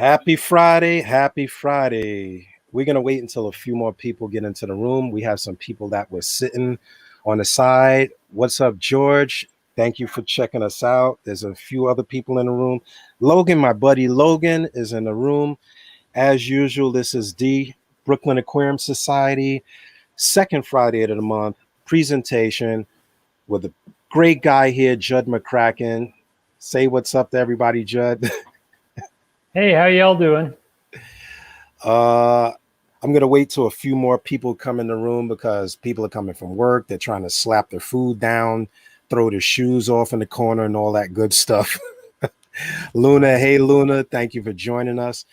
Happy Friday. Happy Friday. We're going to wait until a few more people get into the room. We have some people that were sitting on the side. What's up, George? Thank you for checking us out. There's a few other people in the room. Logan, my buddy Logan, is in the room. As usual, this is the Brooklyn Aquarium Society, second Friday of the month presentation with a great guy here, Judd McCracken. Say what's up to everybody, Judd. Hey, how y'all doing? I'm gonna wait till a few more people come in the room because people are coming from work. They're trying to slap their food down, throw their shoes off in the corner, and all that good stuff. Luna, hey Luna, thank you for joining us.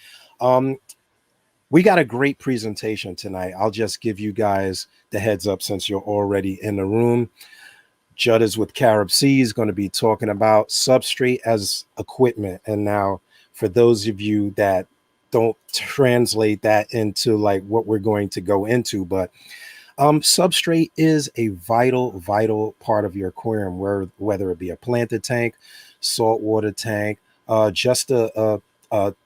We got a great presentation tonight. I'll just give you guys the heads up since you're already in the room. Judd is with Carib C. He's going to be talking about substrate as equipment. And now, for those of you that don't translate that into like what we're going to go into, but substrate is a vital part of your aquarium, whether it be a planted tank, saltwater tank, just a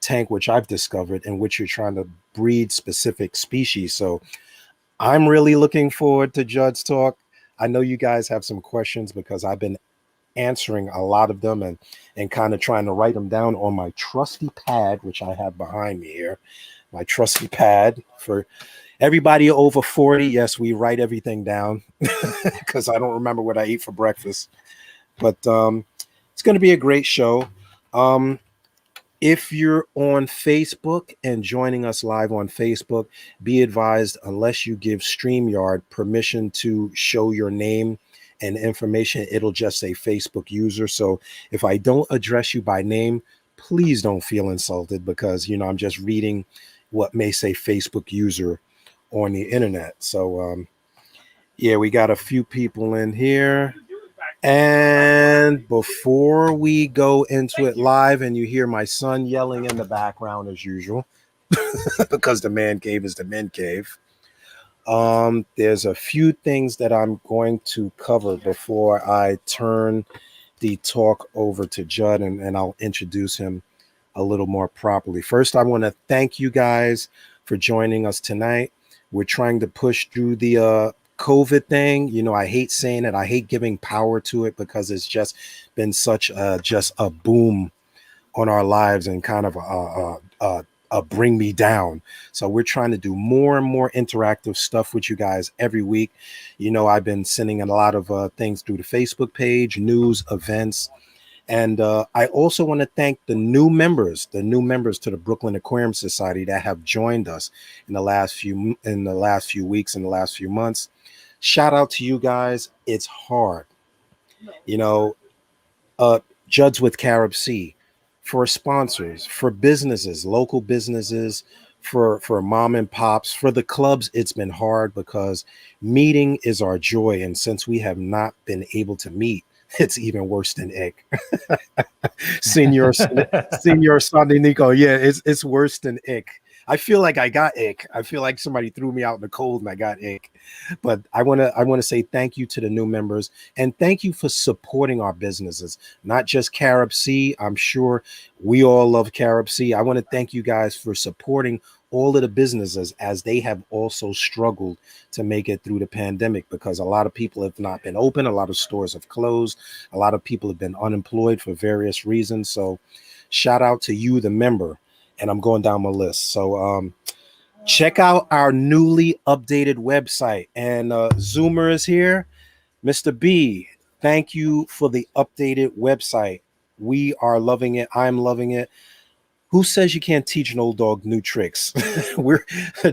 tank which I've discovered in which you're trying to breed specific species. So I'm really looking forward to Judd's talk. I know you guys have some questions because I've been answering a lot of them and kind of trying to write them down on my trusty pad, which I have behind me here. My trusty pad for everybody over 40. Yes, we write everything down because I don't remember what I ate for breakfast. But it's going to be a great show. If you're on Facebook and joining us live on Facebook, be advised, unless you give StreamYard permission to show your name and information, it'll just say Facebook user. So if I don't address you by name, please don't feel insulted because, you know, I'm just reading what may say Facebook user on the internet. So, yeah, we got a few people in here. And before we go into it live, and you hear my son yelling in the background as usual, because the man cave is the men cave. There's a few things that I'm going to cover before I turn the talk over to Judd, and I'll introduce him a little more properly. First, I want to thank you guys for joining us tonight. We're trying to push through the COVID thing. You know, I hate saying it. I hate giving power to it because it's just been such just a boom on our lives and kind of a bring me down. So we're trying to do more and more interactive stuff with you guys every week. You know, I've been sending a lot of things through the Facebook page, news, events. And I also want to thank the new members to the Brooklyn Aquarium Society that have joined us in the last few weeks, in the last few months. Shout out to you guys. It's hard. You know, Judd's with Carib C, for sponsors, for businesses, local businesses, for mom and pops, for the clubs. It's been hard because meeting is our joy. And since we have not been able to meet, it's even worse than ick. Senior Sunday Nico. Yeah, it's worse than ick. I feel like I got ick. I feel like somebody threw me out in the cold and I got ick. But I want to say thank you to the new members and thank you for supporting our businesses, not just Carib C. I'm sure we all love Carib C. I want to thank you guys for supporting all of the businesses as they have also struggled to make it through the pandemic because a lot of people have not been open. A lot of stores have closed. A lot of people have been unemployed for various reasons. So shout out to you, the member. And I'm going down my list. So check out our newly updated website. And Zoomer is here. Mr. B, thank you for the updated website. We are loving it. I'm loving it. Who says you can't teach an old dog new tricks? We're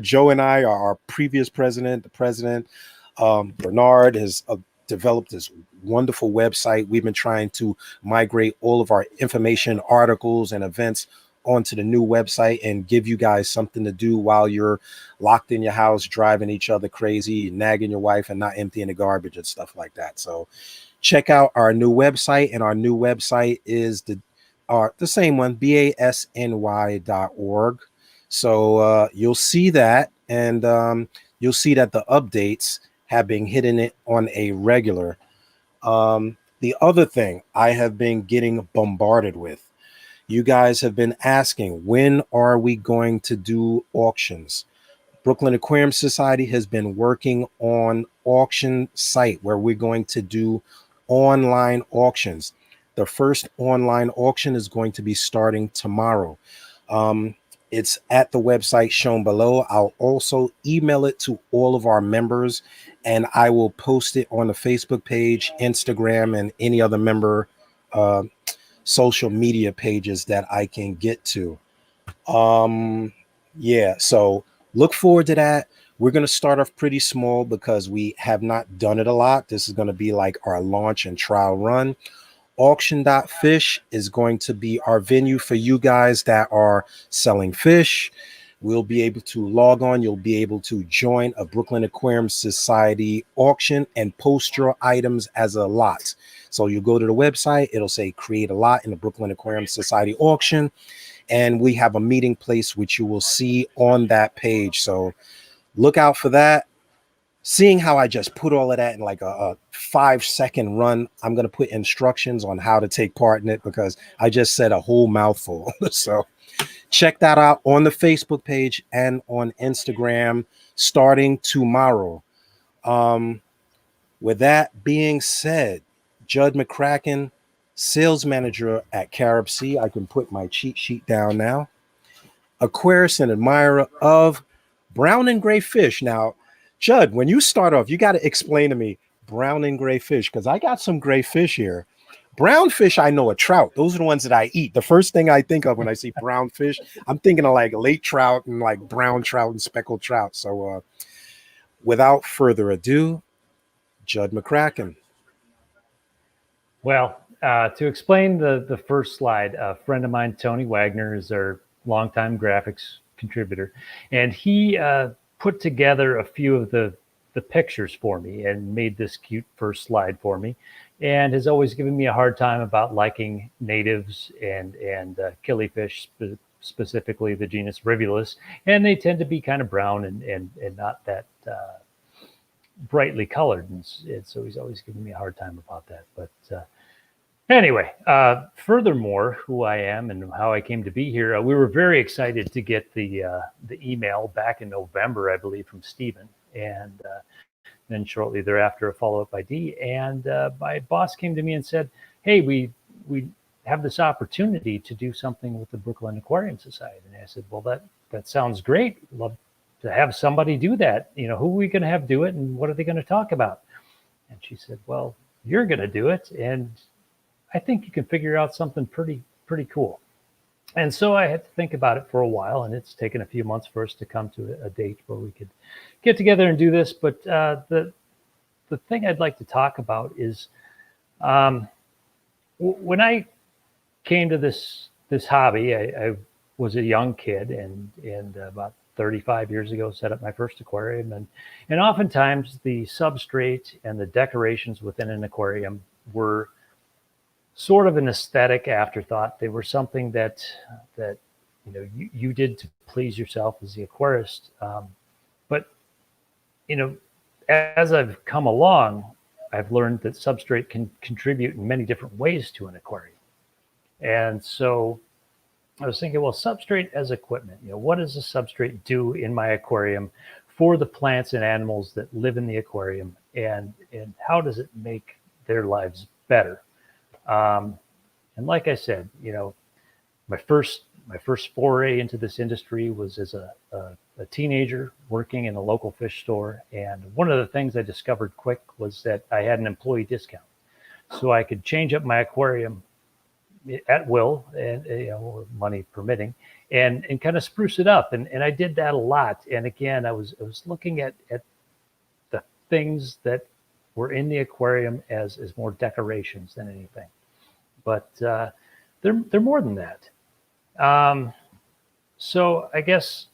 Joe and I are our previous president. The president, Bernard, has developed this wonderful website. We've been trying to migrate all of our information, articles, and events onto the new website and give you guys something to do while you're locked in your house, driving each other crazy, nagging your wife and not emptying the garbage and stuff like that. So check out our new website, and our new website is the same one, BASNY.org. So you'll see that, and you'll see that the updates have been hitting it on a regular. The other thing I have been getting bombarded with, You guys have been asking, when are we going to do auctions? Brooklyn Aquarium Society has been working on auction site where we're going to do online auctions. The first online auction is going to be starting tomorrow. It's at the website shown below. I'll also email it to all of our members, and I will post it on the Facebook page, Instagram, and any other member uh, social media pages that I can get to. Yeah, so look forward to that. We're going to start off pretty small because we have not done it a lot. This is going to be like our launch and trial run. Auction.fish is going to be our venue for you guys that are selling fish. We'll be able to log on. You'll be able to join a Brooklyn Aquarium Society auction and post your items as a lot. So you go to the website, it'll say create a lot in the Brooklyn Aquarium Society auction. And we have a meeting place, which you will see on that page. So look out for that. Seeing how I just put all of that in like a 5-second run, I'm going to put instructions on how to take part in it because I just said a whole mouthful. So check that out on the Facebook page and on Instagram starting tomorrow. With that being said, Judd McCracken, sales manager at Carib Sea. I can put my cheat sheet down now. Aquarist and admirer of brown and gray fish. Now, Judd, when you start off, you got to explain to me brown and gray fish because I got some gray fish here. Brown fish, I know, are trout. Those are the ones that I eat. The first thing I think of when I see brown fish, I'm thinking of like lake trout and like brown trout and speckled trout. So without further ado, Judd McCracken. Well, to explain the first slide, a friend of mine, Tony Wagner, is our longtime graphics contributor, and he put together a few of the pictures for me and made this cute first slide for me, and has always given me a hard time about liking natives and killifish, specifically the genus Rivulus, and they tend to be kind of brown and not that brightly colored, and so he's always giving me a hard time about that. But anyway, furthermore, who I am and how I came to be here, we were very excited to get the email back in November, I believe, from Stephen, and then shortly thereafter a follow-up ID. And my boss came to me and said, "Hey, we have this opportunity to do something with the Brooklyn Aquarium Society." And I said, "Well, that sounds great. Love to have somebody do that. You know, who are we going to have do it, and what are they going to talk about?" And she said, "Well, you're going to do it, and I think you can figure out something pretty cool." And so I had to think about it for a while, and it's taken a few months for us to come to a date where we could get together and do this. But the thing I'd like to talk about is when I came to this hobby, I was a young kid, and about 35 years ago set up my first aquarium, and oftentimes the substrate and the decorations within an aquarium were sort of an aesthetic afterthought. They were something that you know you did to please yourself as the aquarist. But you know, as I've come along, I've learned that substrate can contribute in many different ways to an aquarium. And so I was thinking, well, substrate as equipment, you know, what does a substrate do in my aquarium for the plants and animals that live in the aquarium, and how does it make their lives better? And like I said, you know, my first foray into this industry was as a teenager working in a local fish store. And one of the things I discovered quick was that I had an employee discount. So I could change up my aquarium at will, and you know, money permitting, and kind of spruce it up. And I did that a lot. And again, I was looking at the things that were in the aquarium as more decorations than anything. But they're more than that. So I guess,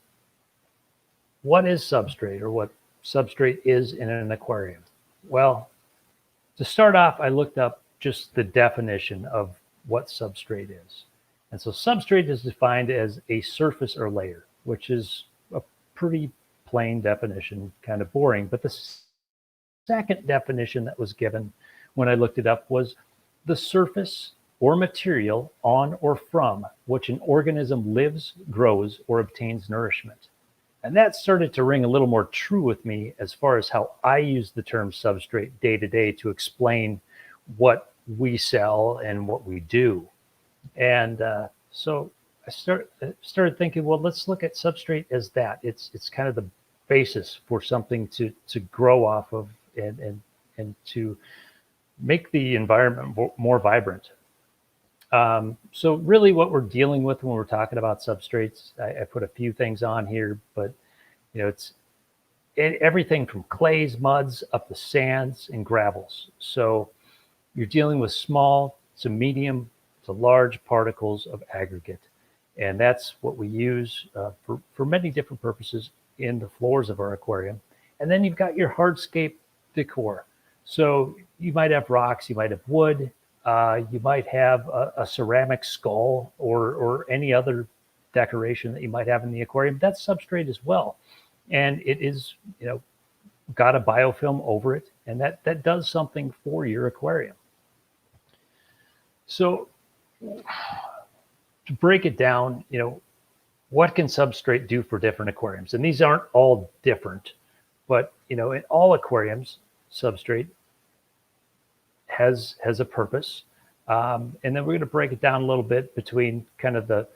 what is substrate, or what substrate is in an aquarium? Well, to start off, I looked up just the definition of what substrate is. And so substrate is defined as a surface or layer, which is a pretty plain definition, kind of boring. But the second definition that was given when I looked it up was the surface or material on or from which an organism lives, grows, or obtains nourishment. And that started to ring a little more true with me as far as how I use the term substrate day to day to explain what we sell and what we do. And so I started thinking, well, let's look at substrate as that. It's kind of the basis for something to grow off of and to make the environment more vibrant. So really what we're dealing with when we're talking about substrates, I put a few things on here, but it's everything from clays, muds, up to sands and gravels. So you're dealing with small to medium to large particles of aggregate. And that's what we use for many different purposes in the floors of our aquarium. And then you've got your hardscape decor. So you might have rocks, you might have wood, you might have a ceramic skull or any other decoration that you might have in the aquarium. That's substrate as well. And it is, got a biofilm over it, and that does something for your aquarium. So to break it down, what can substrate do for different aquariums? And these aren't all different, but in all aquariums, substrate has a purpose. And then we're going to break it down a little bit between kind of the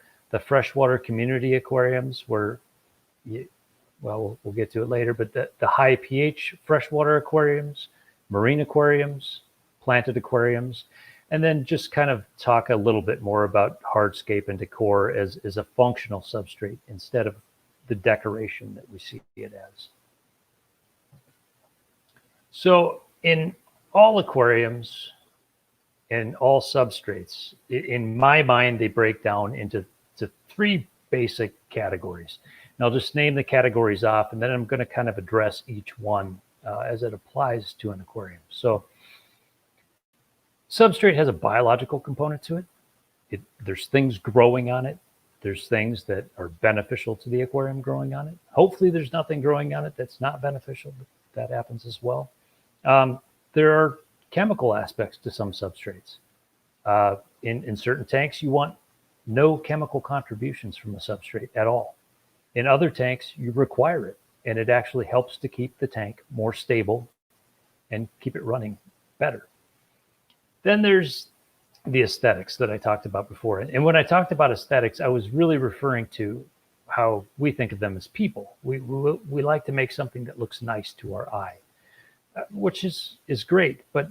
freshwater community aquariums where we'll get to it later, but the high pH freshwater aquariums, marine aquariums, planted aquariums, and then just kind of talk a little bit more about hardscape and decor as a functional substrate instead of the decoration that we see it as. So in all aquariums and all substrates, in my mind, they break down into three basic categories. And I'll just name the categories off, and then I'm going to kind of address each one as it applies to an aquarium. So substrate has a biological component to it. There's things growing on it. There's things that are beneficial to the aquarium growing on it. Hopefully there's nothing growing on it that's not beneficial, but that happens as well. There are chemical aspects to some substrates. In certain tanks, you want no chemical contributions from a substrate at all. In other tanks, you require it, and it actually helps to keep the tank more stable and keep it running better. Then there's the aesthetics that I talked about before. And when I talked about aesthetics, I was really referring to how we think of them as people. We like to make something that looks nice to our eye, which is great. But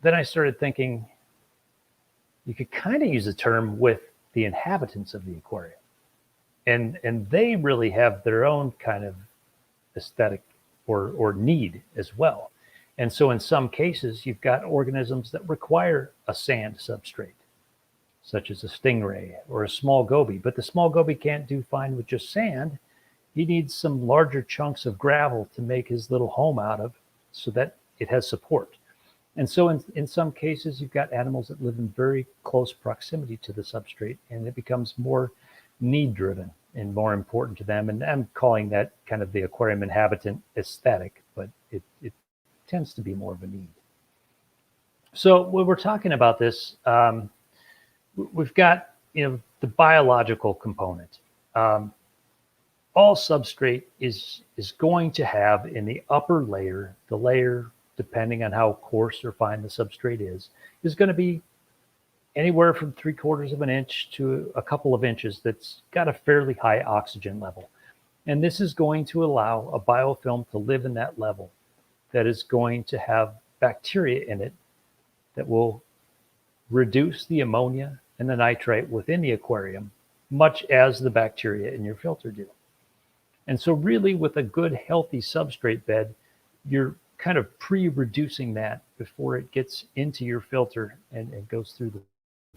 then I started thinking you could kind of use the term with the inhabitants of the aquarium. And they really have their own kind of aesthetic or need as well. And so in some cases, you've got organisms that require a sand substrate, such as a stingray or a small goby. But the small goby can't do fine with just sand. He needs some larger chunks of gravel to make his little home out of so that it has support. And so in some cases, you've got animals that live in very close proximity to the substrate, and it becomes more need-driven and more important to them. And I'm calling that kind of the aquarium inhabitant aesthetic, but it tends to be more of a need. So when we're talking about this, we've got the biological component. All substrate is going to have in the upper layer, the layer depending on how coarse or fine the substrate is going to be anywhere from 3/4 of an inch to a couple of inches that's got a fairly high oxygen level. And this is going to allow a biofilm to live in that level that is going to have bacteria in it that will reduce the ammonia and the nitrite within the aquarium, much as the bacteria in your filter do. And so really with a good healthy substrate bed, you're kind of pre-reducing that before it gets into your filter and goes through the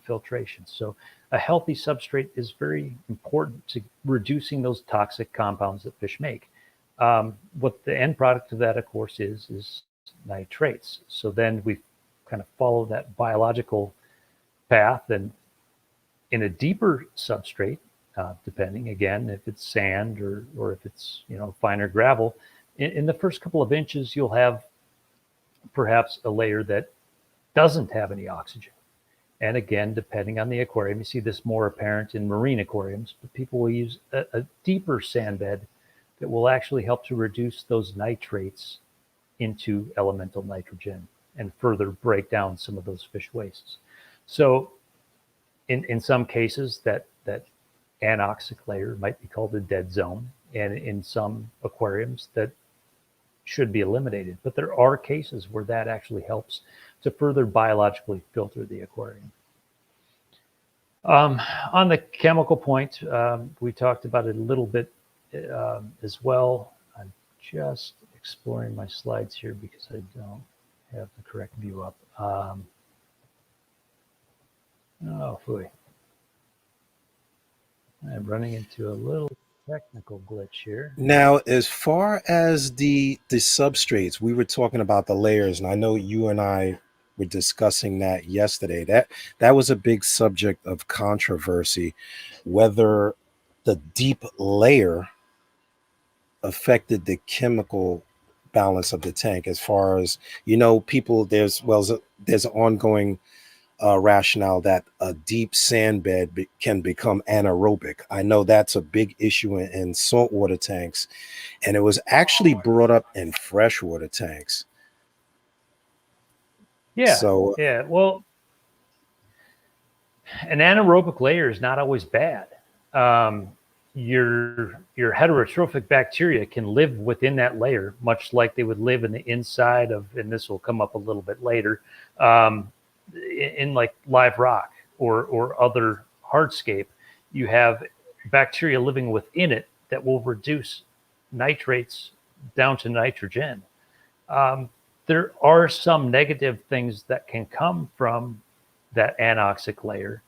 filtration. So a healthy substrate is very important to reducing those toxic compounds that fish make. What the end product of that, of course, is nitrates. So then we kind of follow that biological path, and in a deeper substrate, depending again if it's sand or if it's finer gravel, in the first couple of inches you'll have perhaps a layer that doesn't have any oxygen. And again, depending on the aquarium, you see this more apparent in marine aquariums, but people will use a deeper sand bed that will actually help to reduce those nitrates into elemental nitrogen and further break down some of those fish wastes. So in some cases, that anoxic layer might be called a dead zone, and in some aquariums that should be eliminated. But there are cases where that actually helps to further biologically filter the aquarium. On the chemical point, we talked about it a little bit as well. I'm just exploring my slides here because I don't have the correct view up. Oh, boy. I'm running into a little technical glitch here. Now, as far as the substrates, we were talking about the layers, and I know you and I were discussing that yesterday. That was a big subject of controversy, whether the deep layer affected the chemical balance of the tank. As far as people, there's an ongoing rationale that a deep sand bed can become anaerobic. I know that's a big issue in saltwater tanks, and it was actually brought up in freshwater tanks. Yeah. So yeah. Well, an anaerobic layer is not always bad. Your heterotrophic bacteria can live within that layer, much like they would live in the inside of, and this will come up a little bit later, in like live rock or other hardscape. You have bacteria living within it that will reduce nitrates down to nitrogen. There are some negative things that can come from that anoxic layer,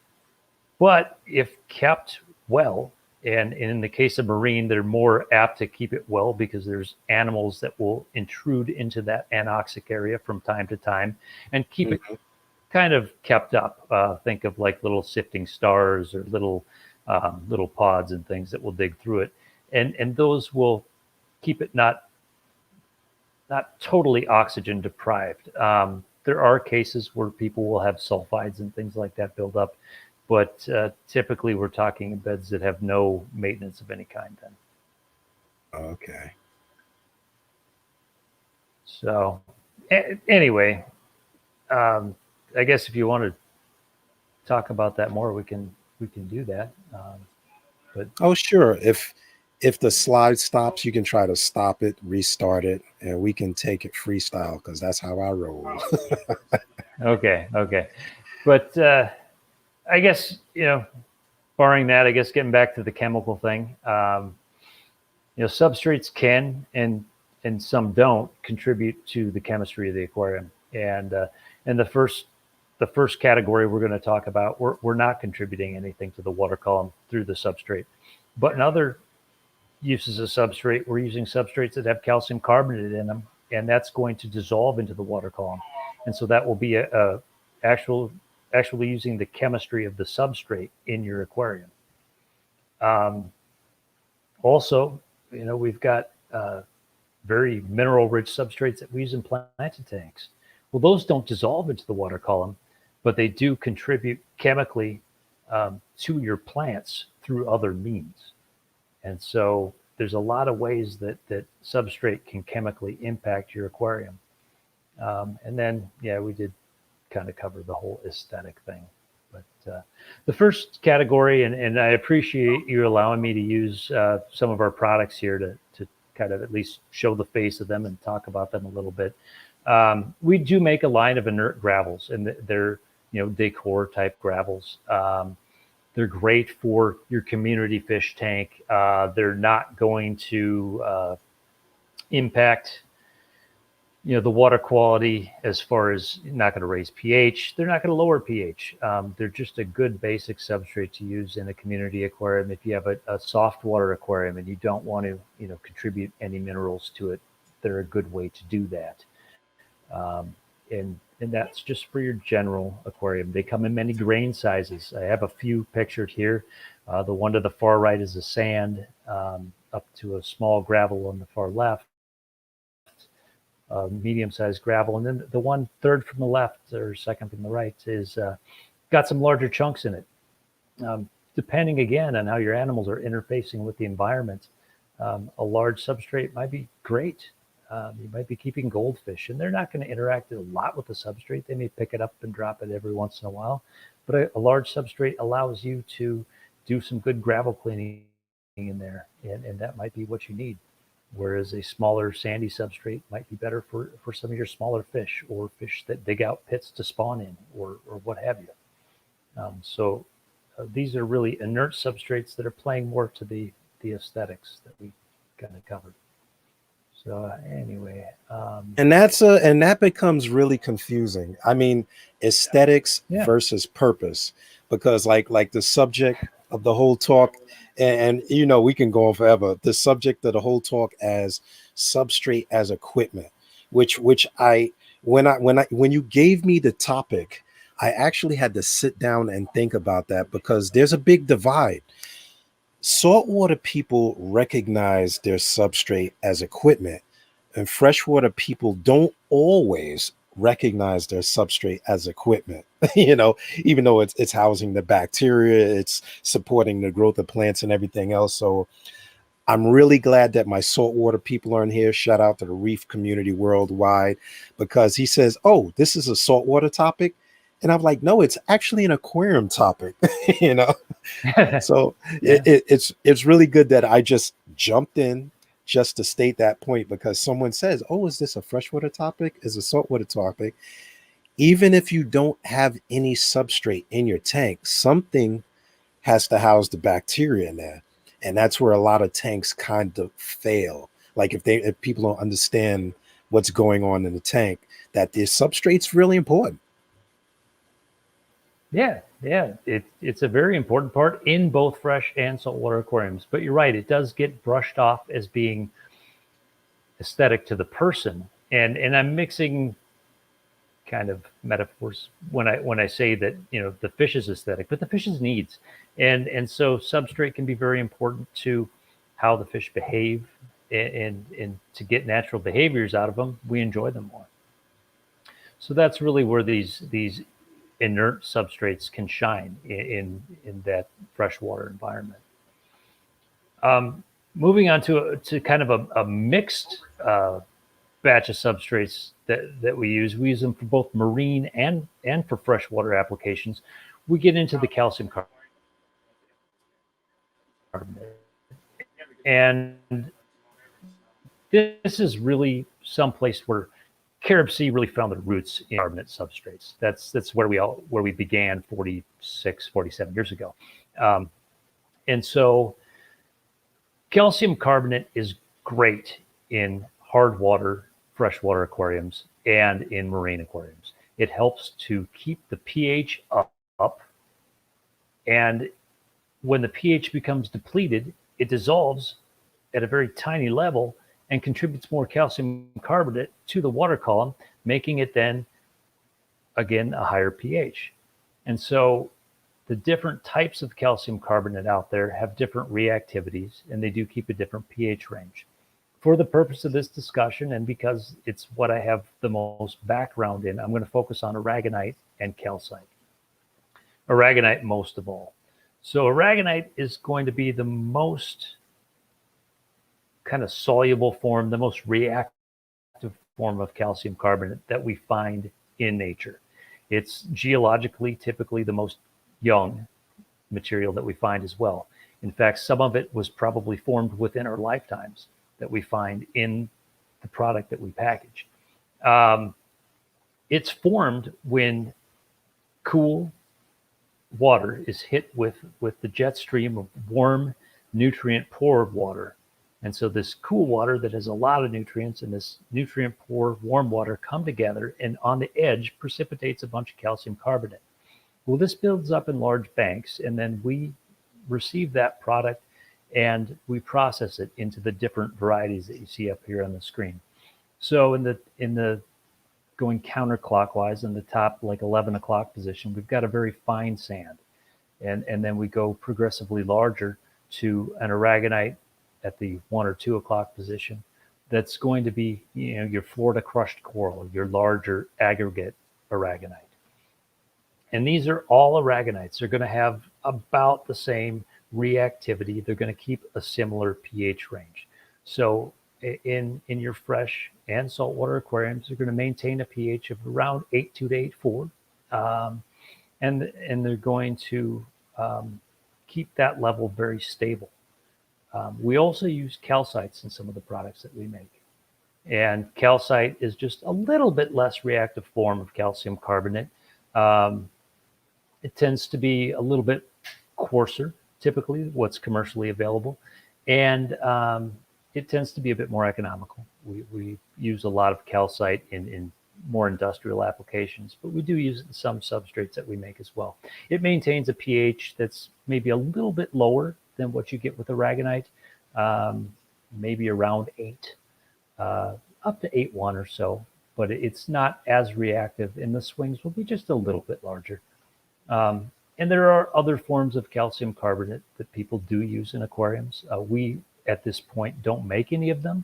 but if kept well, and in the case of marine, they're more apt to keep it well because there's animals that will intrude into that anoxic area from time to time and keep it kind of kept up. Think of like little sifting stars or little pods and things that will dig through it, and those will keep it not totally oxygen deprived. There are cases where people will have sulfides and things like that build up, but typically we're talking beds that have no maintenance of any kind then. okay. So anyway, I guess if you want to talk about that more, we can do that. But Oh, sure. If the slide stops, you can try to stop it, restart it, and we can take it freestyle because that's how I roll. okay, but I guess barring that, I guess getting back to the chemical thing, substrates can and some don't contribute to the chemistry of the aquarium, and the first category we're going to talk about, we're not contributing anything to the water column through the substrate, but in other uses of substrate, we're using substrates that have calcium carbonate in them, and that's going to dissolve into the water column, and so that will be actually using the chemistry of the substrate in your aquarium. Also, we've got very mineral-rich substrates that we use in planted tanks. Well, those don't dissolve into the water column, but they do contribute chemically to your plants through other means. And so there's a lot of ways that substrate can chemically impact your aquarium. And then, we did kind of cover the whole aesthetic thing. But the first category, and I appreciate you allowing me to use some of our products here to kind of at least show the face of them and talk about them a little bit. We do make a line of inert gravels, and they're Decor type gravels. They're great for your community fish tank. They're not going to impact the water quality as far as not going to raise pH. They're not going to lower pH. They're just a good basic substrate to use in a community aquarium. If you have a soft water aquarium and you don't want to contribute any minerals to it, they're a good way to do that. And that's just for your general aquarium. They come in many grain sizes. I have a few pictured here. The one to the far right is a sand, up to a small gravel on the far left, medium-sized gravel. And then the one third from the left or second from the right is got some larger chunks in it. Depending again on how your animals are interfacing with the environment, a large substrate might be great. You might be keeping goldfish, and they're not going to interact a lot with the substrate. They may pick it up and drop it every once in a while, but a large substrate allows you to do some good gravel cleaning in there, and that might be what you need. Whereas a smaller sandy substrate might be better for some of your smaller fish, or fish that dig out pits to spawn in, or what have you. These are really inert substrates that are playing more to the aesthetics that we kind of covered. So anyway, and that becomes really confusing. I mean, aesthetics versus purpose, because like the subject of the whole talk, and we can go on forever. The subject of the whole talk as substrate as equipment, which I when you gave me the topic, I actually had to sit down and think about that, because there's a big divide. Saltwater people recognize their substrate as equipment, and freshwater people don't always recognize their substrate as equipment. Even though it's housing the bacteria, it's supporting the growth of plants and everything else. So I'm really glad that my saltwater people are in here. Shout out to the reef community worldwide, because he says, oh, this is a saltwater topic. And I'm like, no, it's actually an aquarium topic. So it's really good that I just jumped in just to state that point, because someone says, oh, is this a freshwater topic? Is a saltwater topic? Even if you don't have any substrate in your tank, something has to house the bacteria in there. And that's where a lot of tanks kind of fail. Like if people don't understand what's going on in the tank, that the substrate's really important. Yeah, it's a very important part in both fresh and saltwater aquariums. But you're right, it does get brushed off as being aesthetic to the person, and I'm mixing kind of metaphors when I say that the fish's aesthetic, but the fish's needs, and so substrate can be very important to how the fish behave, and to get natural behaviors out of them, we enjoy them more. So that's really where these inert substrates can shine in that freshwater environment. Moving on to kind of a mixed batch of substrates that we use. We use them for both marine and for freshwater applications. We get into the calcium carbonate, and this is really someplace where Carib Sea really found their roots in carbonate substrates. That's where we began 46, 47 years ago. And so calcium carbonate is great in hard water, freshwater aquariums, and in marine aquariums. It helps to keep the pH up. And when the pH becomes depleted, it dissolves at a very tiny level and contributes more calcium carbonate to the water column, making it then, again, a higher pH. And so the different types of calcium carbonate out there have different reactivities, and they do keep a different pH range. For the purpose of this discussion, and because it's what I have the most background in, I'm going to focus on aragonite and calcite. Aragonite most of all. So aragonite is going to be the most kind of soluble form, the most reactive form of calcium carbonate that we find in nature. It's geologically typically the most young material that we find as well. In fact, some of it was probably formed within our lifetimes that we find in the product that we package. It's formed when cool water is hit with the jet stream of warm, nutrient-poor water. And so this cool water that has a lot of nutrients and this nutrient-poor warm water come together, and on the edge precipitates a bunch of calcium carbonate. Well, this builds up in large banks, and then we receive that product and we process it into the different varieties that you see up here on the screen. So in the going counterclockwise in the top, like 11 o'clock position, we've got a very fine sand. And then we go progressively larger to an aragonite at the 1 or 2 o'clock position. That's going to be, your Florida crushed coral, your larger aggregate aragonite. And these are all aragonites. They're going to have about the same reactivity. They're going to keep a similar pH range. So in your fresh and saltwater aquariums, they're going to maintain a pH of around 8.2 to 8.4. And they're going to keep that level very stable. We also use calcites in some of the products that we make. And calcite is just a little bit less reactive form of calcium carbonate. It tends to be a little bit coarser, typically, what's commercially available. And it tends to be a bit more economical. We use a lot of calcite in more industrial applications, but we do use it in some substrates that we make as well. It maintains a pH that's maybe a little bit lower than what you get with aragonite, maybe around 8, up to 8.1 or so, but it's not as reactive, and the swings will be just a little bit larger. And there are other forms of calcium carbonate that people do use in aquariums. We, at this point, don't make any of them,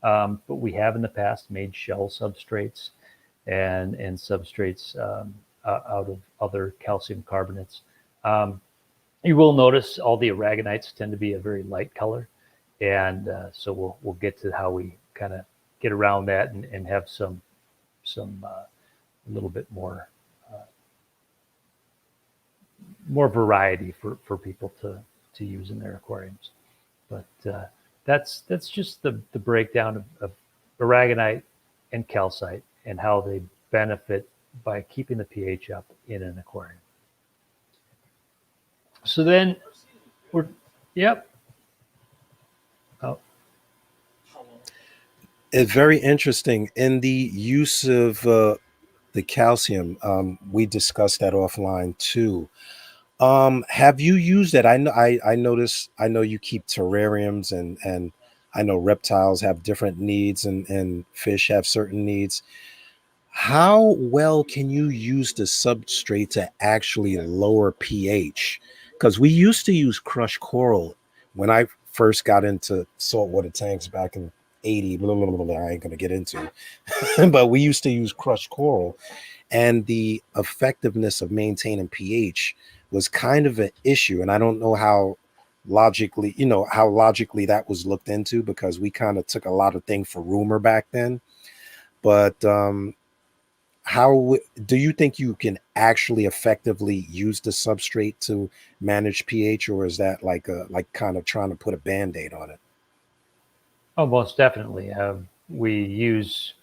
but we have in the past made shell substrates and substrates out of other calcium carbonates. You will notice all the aragonites tend to be a very light color, and so we'll get to how we kind of get around that and have some a little bit more variety for people to use in their aquariums. But that's just the breakdown of aragonite and calcite and how they benefit by keeping the pH up in an aquarium. So then yep. Oh. It's very interesting in the use of the calcium. We discussed that offline too. Have you used it? I notice. I know you keep terrariums, and I know reptiles have different needs, and fish have certain needs. How well can you use the substrate to actually lower pH? Because we used to use crushed coral when I first got into saltwater tanks back in 80. Blah, blah, blah, blah, I ain't gonna get into, but we used to use crushed coral, and the effectiveness of maintaining pH was kind of an issue. And I don't know how logically, that was looked into, because we kind of took a lot of things for rumor back then. But how do you think you can actually effectively use the substrate to manage pH, or is that like kind of trying to put a band-aid on it? Oh, most definitely. We use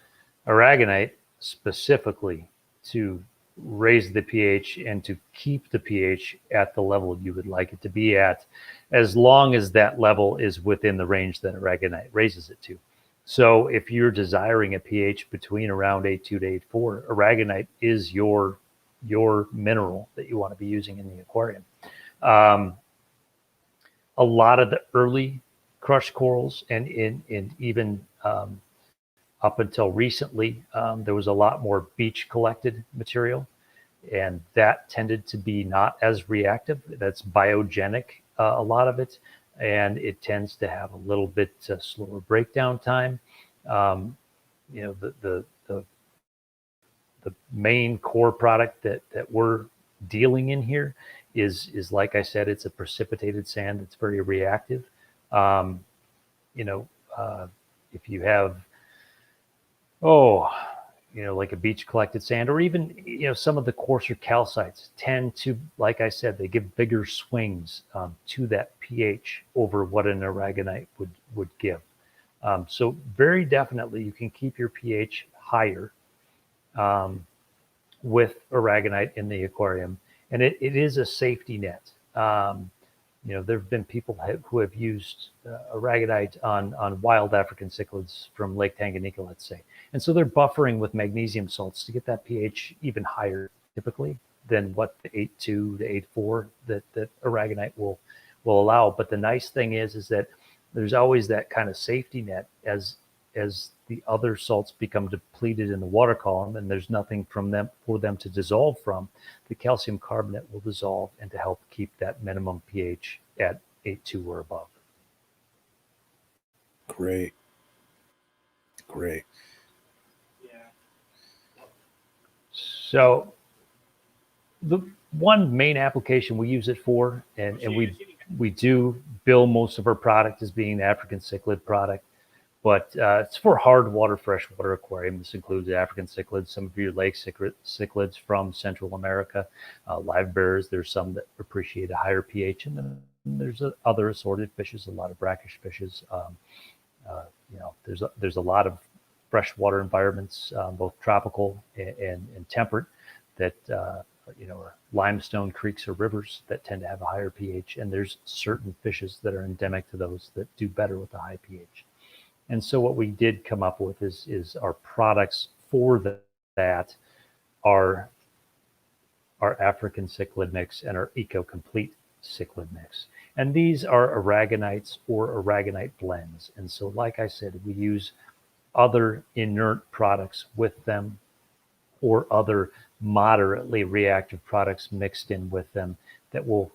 aragonite specifically to raise the pH and to keep the pH at the level you would like it to be at, as long as that level is within the range that aragonite raises it to. So if you're desiring a pH between around 8.2 to 8.4, aragonite is your mineral that you want to be using in the aquarium. A lot of the early crushed corals and even up until recently, there was a lot more beach collected material, and that tended to be not as reactive. That's biogenic, a lot of it, and it tends to have a little bit slower breakdown time. The main core product that we're dealing in here is like I said, it's a precipitated sand that's very reactive. If you have like a beach collected sand, or even some of the coarser calcites tend to, like I said, they give bigger swings to that pH over what an aragonite would give. So very definitely you can keep your pH higher with aragonite in the aquarium, and it is a safety net. There have been people who have used aragonite on wild African cichlids from Lake Tanganyika, let's say. And so they're buffering with magnesium salts to get that pH even higher, typically, than what the 8.2 to 8.4 that aragonite will allow. But the nice thing is that there's always that kind of safety net as the other salts become depleted in the water column, and there's nothing for them to dissolve from. The calcium carbonate will dissolve and to help keep that minimum pH at 8.2 or above. Great. So the one main application we use it for, and we do bill most of our product as being the African cichlid product, but it's for hard water, freshwater aquarium. This includes African cichlids, some of your lake cichlids from Central America, live bears. There's some that appreciate a higher pH, and then there's other assorted fishes, a lot of brackish fishes. There's a lot of freshwater environments, both tropical and temperate, that are limestone creeks or rivers that tend to have a higher pH, and there's certain fishes that are endemic to those that do better with a high pH. And so what we did come up with is our products for that are our African cichlid mix and our Eco-Complete cichlid mix. And these are Aragonites or Aragonite blends. And so, like I said, we use other inert products with them, or other moderately reactive products mixed in with them that will,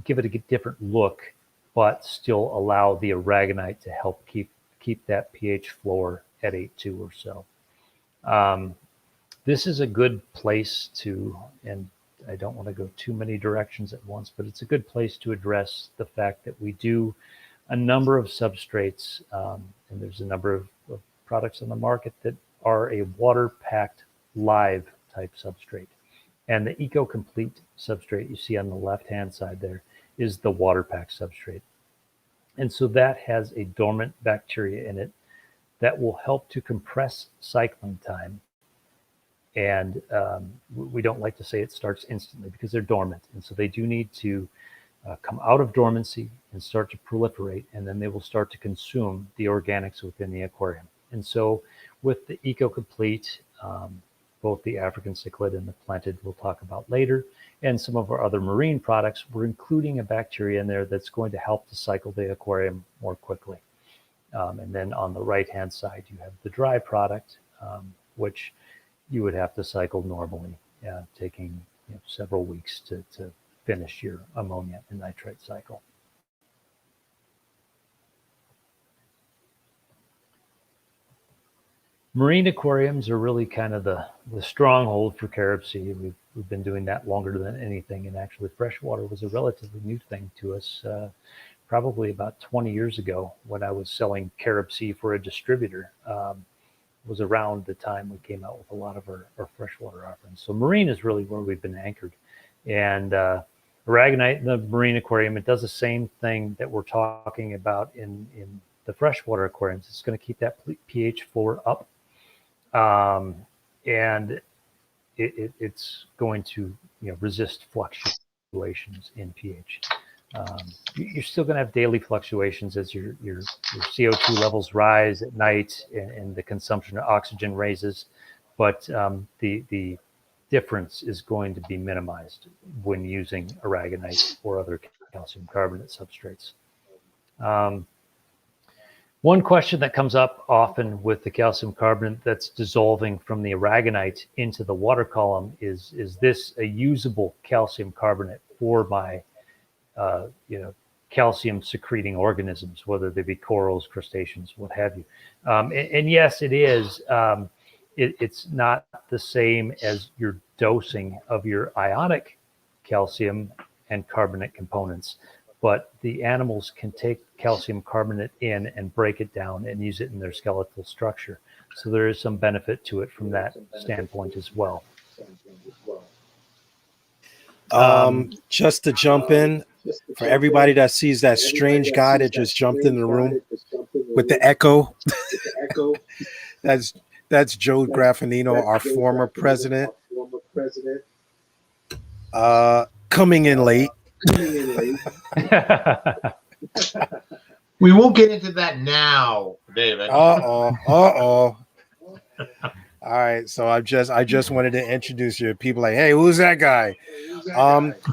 give it a different look, but still allow the Aragonite to help keep that pH floor at 8.2 or so. This is a good place to, and I don't want to go too many directions at once, but it's a good place to address the fact that we do a number of substrates, and there's a number of products on the market that are a water-packed live type substrate. And the Eco-Complete substrate you see on the left-hand side there is the water-packed substrate. And so that has a dormant bacteria in it that will help to compress cycling time. And we don't like to say it starts instantly because they're dormant. And so they do need to come out of dormancy and start to proliferate, and then they will start to consume the organics within the aquarium. And so with the Eco-Complete, both the African cichlid and the planted we'll talk about later, and some of our other marine products, we're including a bacteria in there that's going to help to cycle the aquarium more quickly. And then on the right-hand side, you have the dry product, which you would have to cycle normally, taking several weeks to finish your ammonia and nitrite cycle. Marine aquariums are really kind of the stronghold for carob seed. We've been doing that longer than anything, and actually freshwater was a relatively new thing to us, probably about 20 years ago when I was selling carob seed for a distributor. Was around the time we came out with a lot of our freshwater offerings. So marine is really where we've been anchored. And Aragonite in the marine aquarium, it does the same thing that we're talking about in the freshwater aquariums. It's going to keep that pH floor up. And it's going to resist fluctuations in pH. You're still going to have daily fluctuations as your CO2 levels rise at night and the consumption of oxygen raises, but the difference is going to be minimized when using Aragonite or other calcium carbonate substrates. One question that comes up often with the calcium carbonate that's dissolving from the Aragonite into the water column is this a usable calcium carbonate for my calcium secreting organisms, whether they be corals, crustaceans, what have you. And yes, it is. It's not the same as your dosing of your ionic calcium and carbonate components, but the animals can take calcium carbonate in and break it down and use it in their skeletal structure. So there is some benefit to it from that standpoint as well. Just to jump in, for everybody that sees that strange guy that just jumped in the room with the echo, that's Joe Graffinino, our former president, coming in late. We won't get into that now, David. All right, so I just wanted to introduce you. People like, hey, who's that guy?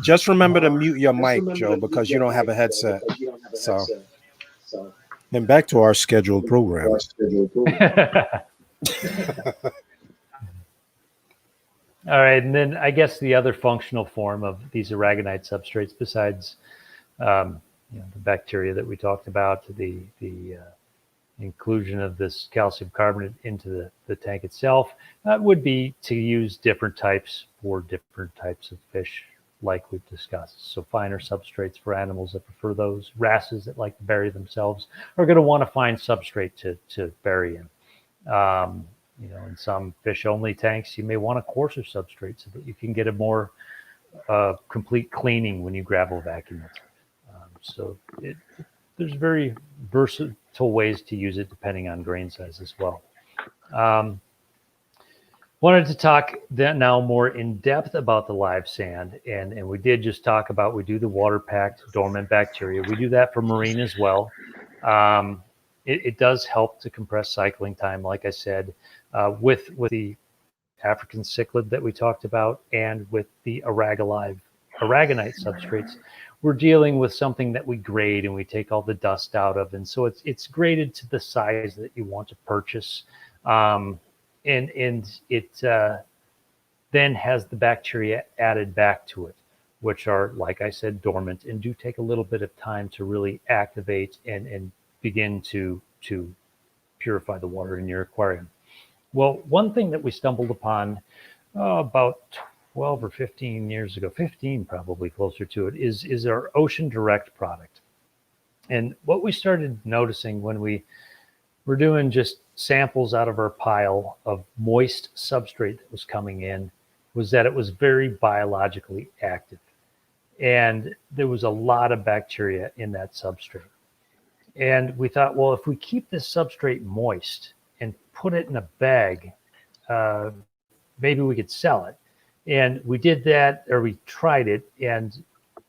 Just remember to mute your mic, Joe, because you don't have a headset. So, then back to our scheduled program. All right, and then I guess the other functional form of these Aragonite substrates, besides the bacteria that we talked about, the inclusion of this calcium carbonate into the tank itself would be to use different types for different types of fish, like we've discussed. So finer substrates for animals that prefer those. Wrasses that like to bury themselves are going to want to find substrate to bury in. In some fish-only tanks, you may want a coarser substrate so that you can get a more complete cleaning when you gravel vacuum it. There's very versatile ways to use it depending on grain size as well. Wanted to talk now more in depth about the live sand, and we did just talk about, we do the water-packed dormant bacteria. We do that for marine as well. It does help to compress cycling time, like I said, with the African cichlid that we talked about, and with the Aragonite substrates. We're dealing with something that we grade and we take all the dust out of, and so it's graded to the size that you want to purchase, and it then has the bacteria added back to it, which are, like I said, dormant and do take a little bit of time to really activate and begin to purify the water in your aquarium. Well, one thing that we stumbled upon about 12 or 15 years ago, 15 probably closer to it, is our Ocean Direct product. And what we started noticing when we were doing just samples out of our pile of moist substrate that was coming in was that it was very biologically active. And there was a lot of bacteria in that substrate. And we thought, well, if we keep this substrate moist and put it in a bag, maybe we could sell it. And we did that, or we tried it, and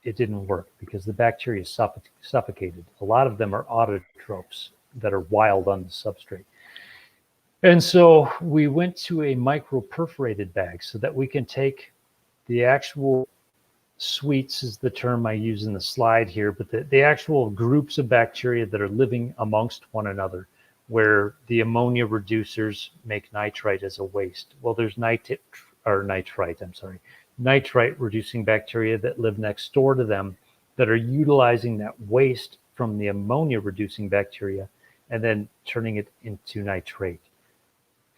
it didn't work because the bacteria suffocated. A lot of them are autotrophs that are wild on the substrate. And so we went to a micro-perforated bag so that we can take the actual suites, is the term I use in the slide here, but the actual groups of bacteria that are living amongst one another, where the ammonia reducers make nitrite as a waste. Well, there's nitrite reducing bacteria that live next door to them that are utilizing that waste from the ammonia reducing bacteria and then turning it into nitrate,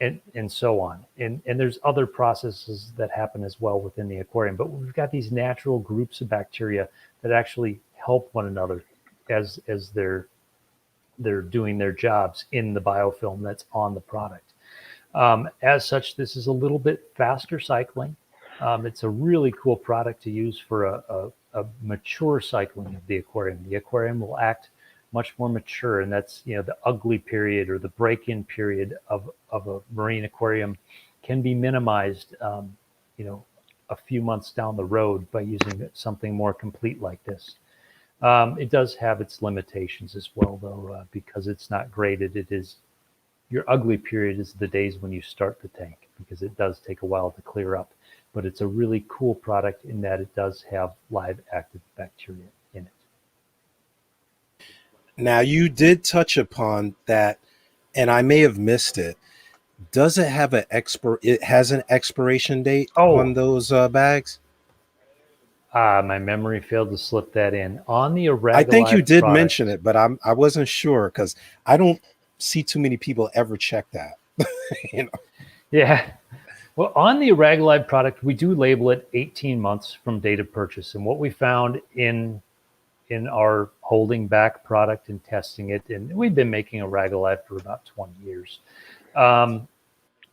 and so on. And there's other processes that happen as well within the aquarium, but we've got these natural groups of bacteria that actually help one another as they're doing their jobs in the biofilm that's on the product. As such, this is a little bit faster cycling. It's a really cool product to use for a mature cycling of the aquarium. The aquarium will act much more mature, and that's, the ugly period or the break-in period of a marine aquarium can be minimized, a few months down the road by using something more complete like this. It does have its limitations as well, though, because it's not graded. Your ugly period is the days when you start the tank, because it does take a while to clear up. But it's a really cool product in that it does have live active bacteria in it. Now, you did touch upon that, and I may have missed it. Does it have it has an expiration date on those bags? My memory failed to slip that in. On the Aragonite I think you did product, mention it, but I wasn't sure because I don't see too many people ever check that. Yeah. Well, on the Aragonite product, we do label it 18 months from date of purchase. And what we found in our holding back product and testing it, and we've been making Aragonite for about 20 years,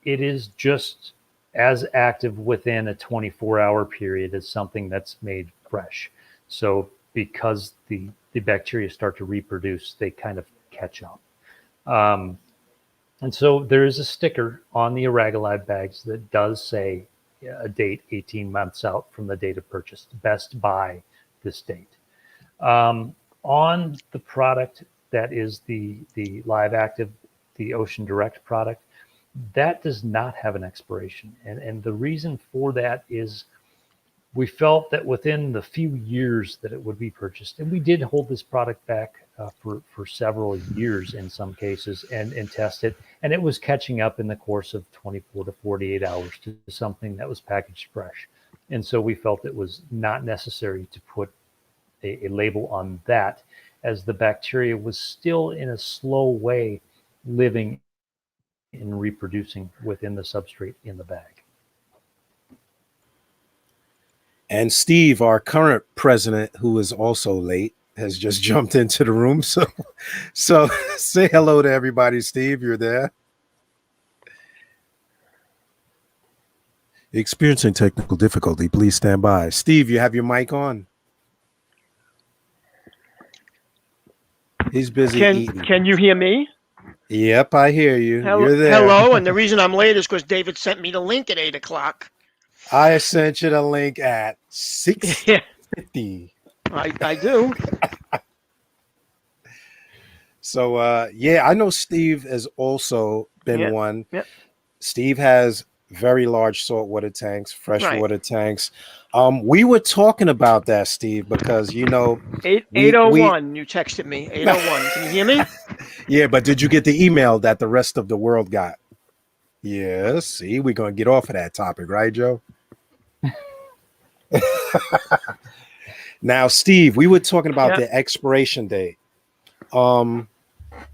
it is just as active within a 24-hour period as something that's made fresh. So because the bacteria start to reproduce, they kind of catch up. And so there is a sticker on the Aragonite bags that does say a date 18 months out from the date of purchase, best by this date. On the product that is the live active, the Ocean Direct product, that does not have an expiration. And the reason for that is we felt that within the few years that it would be purchased, and we did hold this product back for several years in some cases and test it, and it was catching up in the course of 24 to 48 hours to something that was packaged fresh. And so we felt it was not necessary to put a label on that, as the bacteria was still in a slow way living and reproducing within the substrate in the bag. And Steve, our current president, who is also late, has just jumped into the room. So say hello to everybody, Steve. You're there. Experiencing technical difficulty. Please stand by. Steve, you have your mic on. He's busy eating. Can you hear me? Yep, I hear you. You're there. Hello, and the reason I'm late is because David sent me the link at 8 o'clock. I sent you the link at 6:50. I do. So, yeah, I know Steve has also been one. Yep. Steve has very large saltwater tanks, freshwater tanks. We were talking about that, Steve, because, you know, 801, you texted me. 801. Can you hear me? Yeah, but did you get the email that the rest of the world got? Yes. See, we're going to get off of that topic, right, Joe? Now, Steve, we were talking about the expiration date. The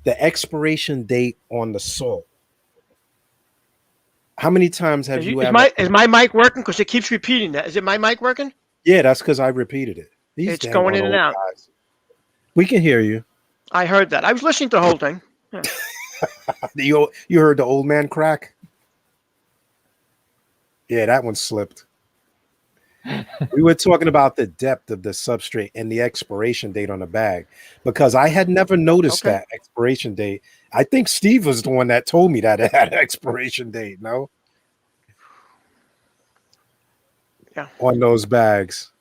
expiration date on the salt. How many times have you ever... Is my mic working? Because it keeps repeating that. Is it my mic working? Yeah, that's because I repeated it. It's going in and out. Guys. We can hear you. I heard that. I was listening to the whole thing. Yeah. You heard the old man crack? Yeah, that one slipped. We were talking about the depth of the substrate and the expiration date on the bag, because I had never noticed that expiration date. I think Steve was the one that told me that it had an expiration date, no? Yeah. On those bags.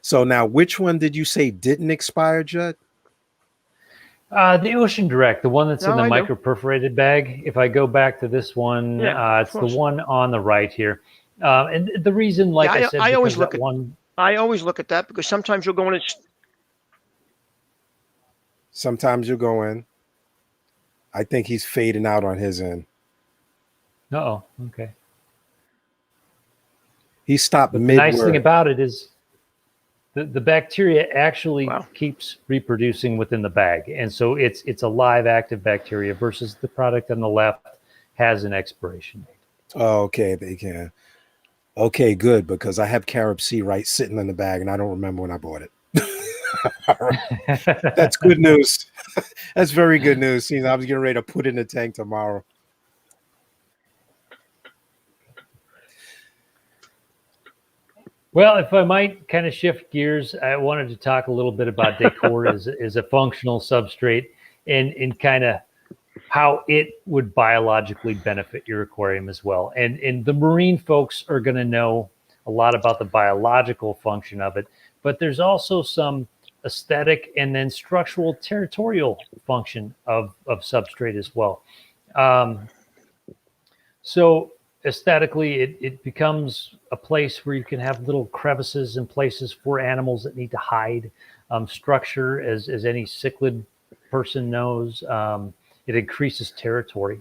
So now, which one did you say didn't expire, Judd? The Ocean Direct, the one that's in the micro-perforated bag. If I go back to this one, it's the one on the right here. And the reason, like I said, I always look at that because sometimes you'll go in. Sometimes you'll go in. I think he's fading out on his end. Uh-oh. Okay. He stopped mid-word. The nice thing about it is the bacteria actually keeps reproducing within the bag. And so it's a live active bacteria versus the product on the left has an expiration date. Oh, okay. They can. Okay, good, because I have Carib Sea right sitting in the bag and I don't remember when I bought it. That's good news. That's very good news. See, I was getting ready to put in the tank tomorrow. Well, if I might kind of shift gears, I wanted to talk a little bit about Decor as a functional substrate and kind of how it would biologically benefit your aquarium as well. And the marine folks are going to know a lot about the biological function of it, but there's also some aesthetic and then structural territorial function of substrate as well. So aesthetically, it becomes a place where you can have little crevices and places for animals that need to hide. Structure, as any cichlid person knows, it increases territory.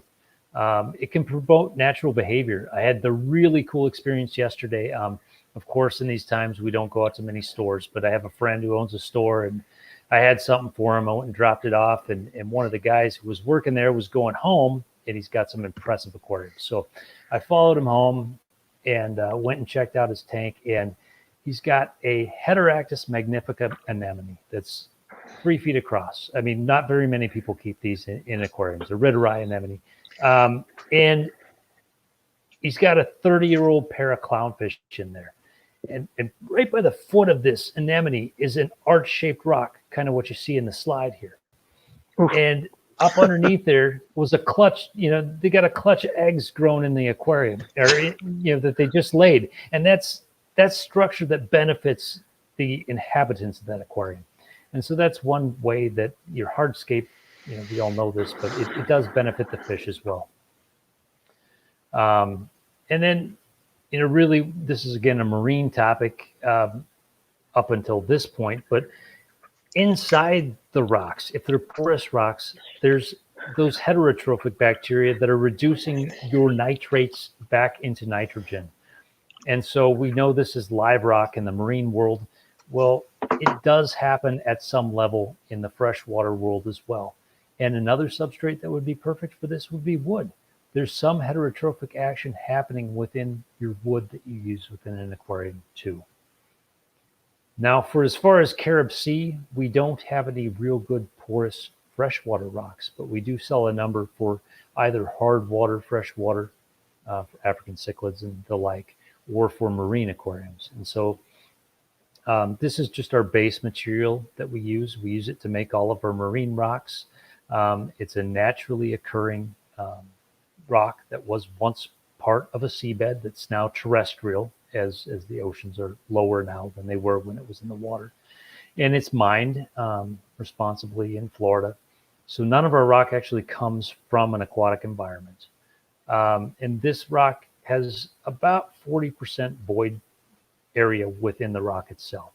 It can promote natural behavior. I had the really cool experience yesterday. Of course, in these times, we don't go out to many stores, but I have a friend who owns a store, and I had something for him. I went and dropped it off, and one of the guys who was working there was going home, and he's got some impressive aquariums. So I followed him home and went and checked out his tank, and he's got a Heteractis Magnifica anemone that's 3 feet across. I mean, not very many people keep these in aquariums, a Rideri anemone. And he's got a 30-year-old pair of clownfish in there. And right by the foot of this anemone is an arch-shaped rock, kind of what you see in the slide here. Oof. And up underneath there was a clutch, they got a clutch of eggs grown in the aquarium, or, that they just laid. And that's structure that benefits the inhabitants of that aquarium. And so that's one way that your hardscape, we all know this, but it does benefit the fish as well. And then, really, this is, again, a marine topic up until this point, but inside the rocks, if they're porous rocks, there's those heterotrophic bacteria that are reducing your nitrates back into nitrogen. And so we know this is live rock in the marine world. Well, it does happen at some level in the freshwater world as well. And another substrate that would be perfect for this would be wood. There's some heterotrophic action happening within your wood that you use within an aquarium too. Now, for as far as Carib Sea, we don't have any real good porous freshwater rocks, but we do sell a number for either hard water, freshwater, for African cichlids and the like, or for marine aquariums. And so this is just our base material that we use. We use it to make all of our marine rocks. It's a naturally occurring rock that was once part of a seabed that's now terrestrial, as the oceans are lower now than they were when it was in the water. And it's mined responsibly in Florida. So none of our rock actually comes from an aquatic environment. And this rock has about 40% void area within the rock itself.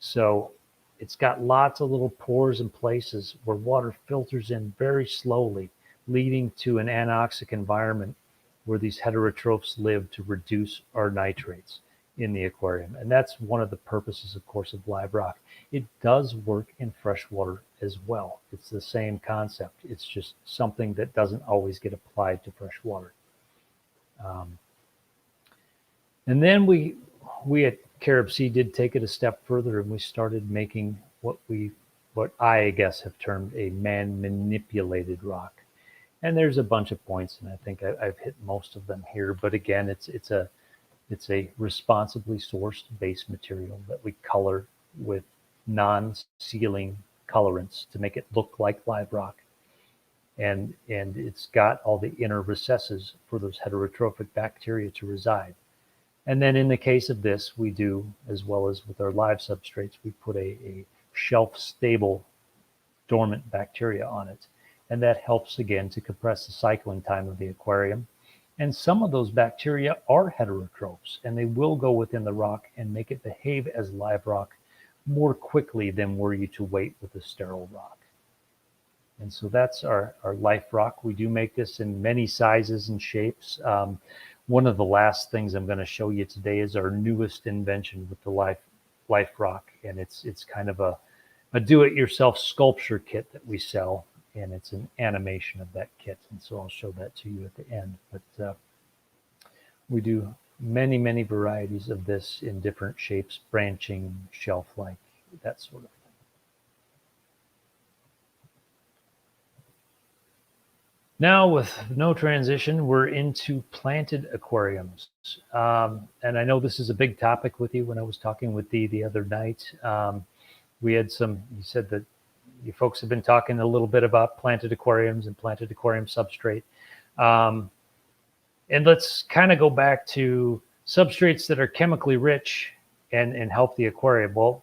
So it's got lots of little pores and places where water filters in very slowly, leading to an anoxic environment where these heterotrophs live to reduce our nitrates in the aquarium. And that's one of the purposes, of course, of live rock. It does work in freshwater as well. It's the same concept. It's just something that doesn't always get applied to freshwater. And then we at Carib Sea did take it a step further, and we started making what I guess have termed a man-manipulated rock. And there's a bunch of points, and I think I've hit most of them here. But again, it's a responsibly sourced base material that we color with non-sealing colorants to make it look like live rock. And it's got all the inner recesses for those heterotrophic bacteria to reside. And then in the case of this, we do, as well as with our live substrates, we put a shelf-stable dormant bacteria on it. And that helps, again, to compress the cycling time of the aquarium. And some of those bacteria are heterotrophs, and they will go within the rock and make it behave as live rock more quickly than were you to wait with a sterile rock. And so that's our life rock. We do make this in many sizes and shapes. One of the last things I'm going to show you today is our newest invention with the life rock. And it's kind of a do-it-yourself sculpture kit that we sell. And it's an animation of that kit. And so I'll show that to you at the end. But we do many varieties of this in different shapes, branching, shelf-like, that sort of thing. Now, with no transition, we're into planted aquariums. And I know this is a big topic with you. When I was talking with Dee the other night, we had you said that you folks have been talking a little bit about planted aquariums and planted aquarium substrate. And let's kind of go back to substrates that are chemically rich and help the aquarium. Well,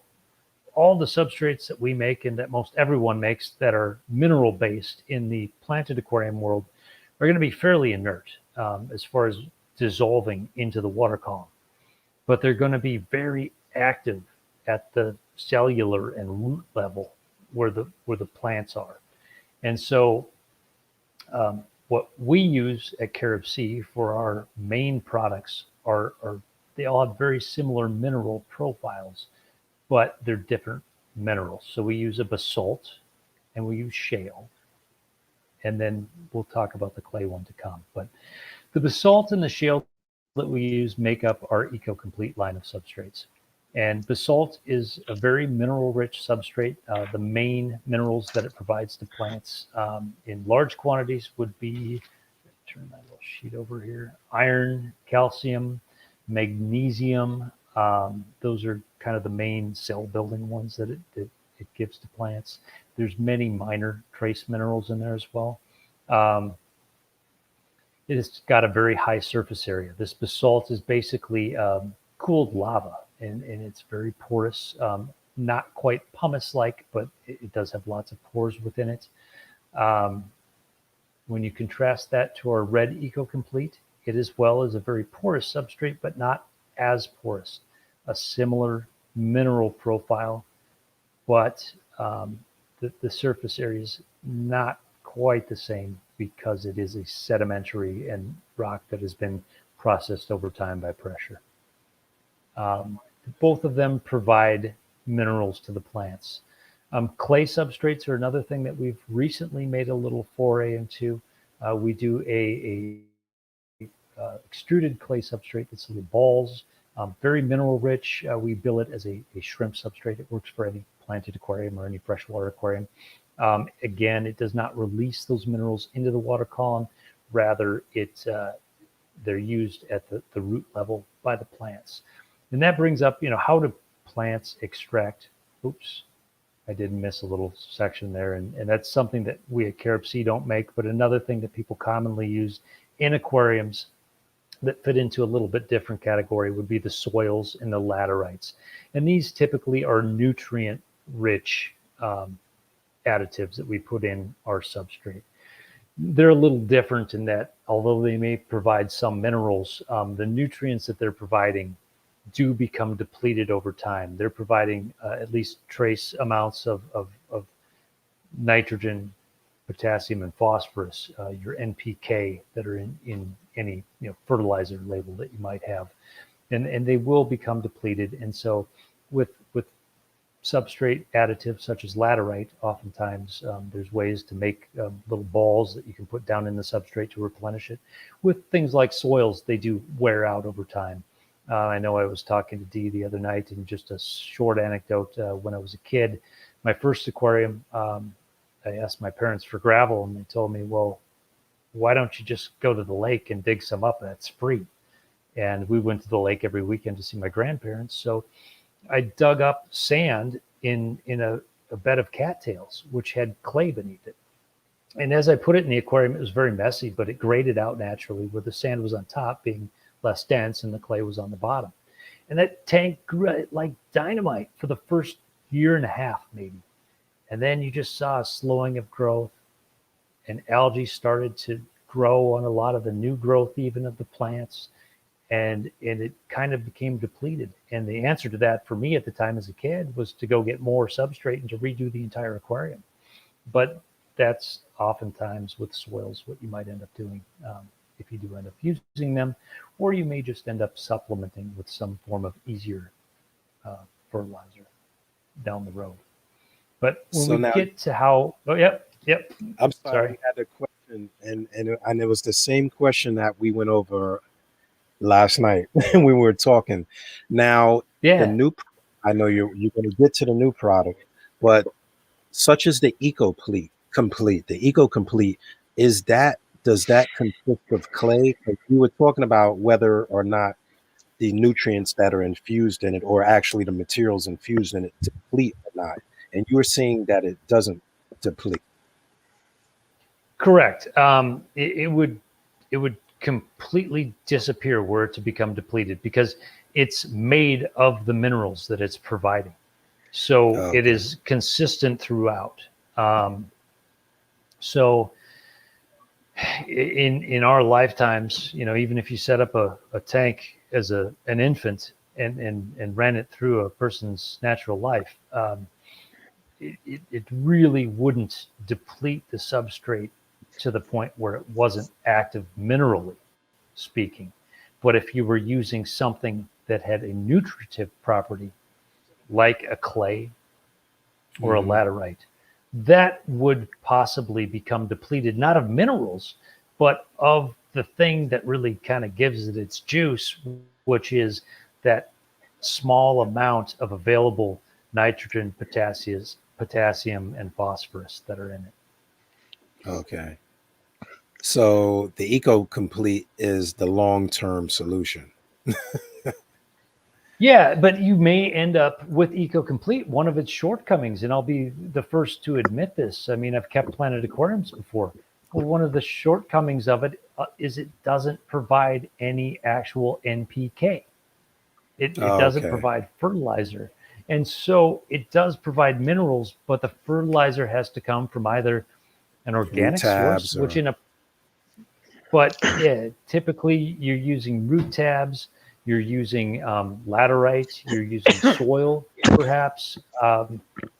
all the substrates that we make and that most everyone makes that are mineral based in the planted aquarium world are going to be fairly inert as far as dissolving into the water column. But they're going to be very active at the cellular and root level where the plants are. And so what we use at Carib Sea for our main products are they all have very similar mineral profiles, but they're different minerals. So we use a basalt and we use shale. And then we'll talk about the clay one to come. But the basalt and the shale that we use make up our EcoComplete line of substrates. And basalt is a very mineral-rich substrate. The main minerals that it provides to plants in large quantities would be, turn my little sheet over here, iron, calcium, magnesium. Those are kind of the main cell-building ones that it gives to plants. There's many minor trace minerals in there as well. It's got a very high surface area. This basalt is basically cooled lava. And it's very porous, not quite pumice-like, but it does have lots of pores within it. When you contrast that to our red EcoComplete, it as well is a very porous substrate, but not as porous. A similar mineral profile, but the surface area is not quite the same because it is a sedimentary and rock that has been processed over time by pressure. Both of them provide minerals to the plants. Clay substrates are another thing that we've recently made a little foray into. We do a extruded clay substrate that's little balls, very mineral rich. We bill it as a shrimp substrate. It works for any planted aquarium or any freshwater aquarium. Again, it does not release those minerals into the water column. Rather, they're used at the root level by the plants. And that brings up, how do plants extract? Oops, I did miss a little section there. And that's something that we at Carib Sea don't make, but another thing that people commonly use in aquariums that fit into a little bit different category would be the soils and the laterites. And these typically are nutrient rich additives that we put in our substrate. They're a little different in that although they may provide some minerals, the nutrients that they're providing do become depleted over time. They're providing at least trace amounts of nitrogen, potassium, and phosphorus, your NPK that are in any fertilizer label that you might have, and they will become depleted. And so with substrate additives such as laterite, oftentimes there's ways to make little balls that you can put down in the substrate to replenish it. With things like soils, they do wear out over time. I know I was talking to Dee the other night, and just a short anecdote, when I was a kid, my first aquarium, I asked my parents for gravel, and they told me, well, why don't you just go to the lake and dig some up? That's free. And we went to the lake every weekend to see my grandparents. So I dug up sand in a bed of cattails, which had clay beneath it. And as I put it in the aquarium, it was very messy, but it graded out naturally, where the sand was on top being less dense and the clay was on the bottom. And that tank grew like dynamite for the first year and a half, maybe. And then you just saw a slowing of growth, and algae started to grow on a lot of the new growth, even of the plants. And it kind of became depleted. And the answer to that for me at the time as a kid was to go get more substrate and to redo the entire aquarium. But that's oftentimes with soils what you might end up doing if you do end up using them, or you may just end up supplementing with some form of easier fertilizer down the road. But when we get to how, yep. I'm sorry. I had a question, and it was the same question that we went over last night when we were talking. Now, the new, I know you're going to get to the new product, but such as the Eco Complete, does that consist of clay? Like you were talking about whether or not the nutrients that are infused in it, or actually the materials infused in it, deplete or not. And you were saying that it doesn't deplete. Correct. It would completely disappear were it to become depleted, because it's made of the minerals that it's providing. So It is consistent throughout. So in our lifetimes, even if you set up a tank as an infant and ran it through a person's natural life, it really wouldn't deplete the substrate to the point where it wasn't active minerally speaking. But if you were using something that had a nutritive property, like a clay or a laterite, that would possibly become depleted, not of minerals, but of the thing that really kind of gives it its juice, which is that small amount of available nitrogen, potassium, and phosphorus that are in it. Okay. So the Eco Complete is the long-term solution. Yeah, but you may end up with Eco Complete, one of its shortcomings, and I'll be the first to admit this. I mean, I've kept planted aquariums before. Well, one of the shortcomings of it is it doesn't provide any actual NPK. It doesn't provide fertilizer. And so it does provide minerals, but the fertilizer has to come from either an organic source, but yeah, typically you're using root tabs, you're using laterite, you're using soil perhaps,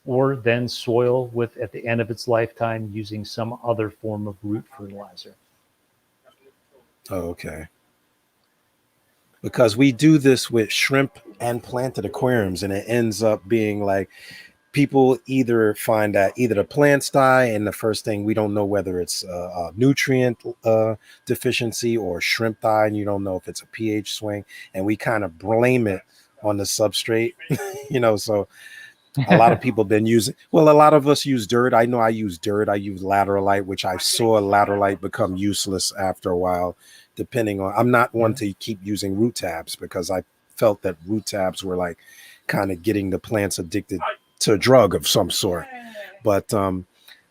or then soil with, at the end of its lifetime, using some other form of root fertilizer. Okay. Because we do this with shrimp and planted aquariums, and it ends up being like people either find that either the plants die, and the first thing, we don't know whether it's a nutrient deficiency or shrimp die, and you don't know if it's a pH swing, and we kind of blame it on the substrate. So a lot of people been using, well, a lot of us use dirt. I know I use dirt. I use lateralite, which I saw lateralite become useless after a while, depending on, I'm not one to keep using root tabs because I felt that root tabs were like kind of getting the plants addicted to a drug of some sort. But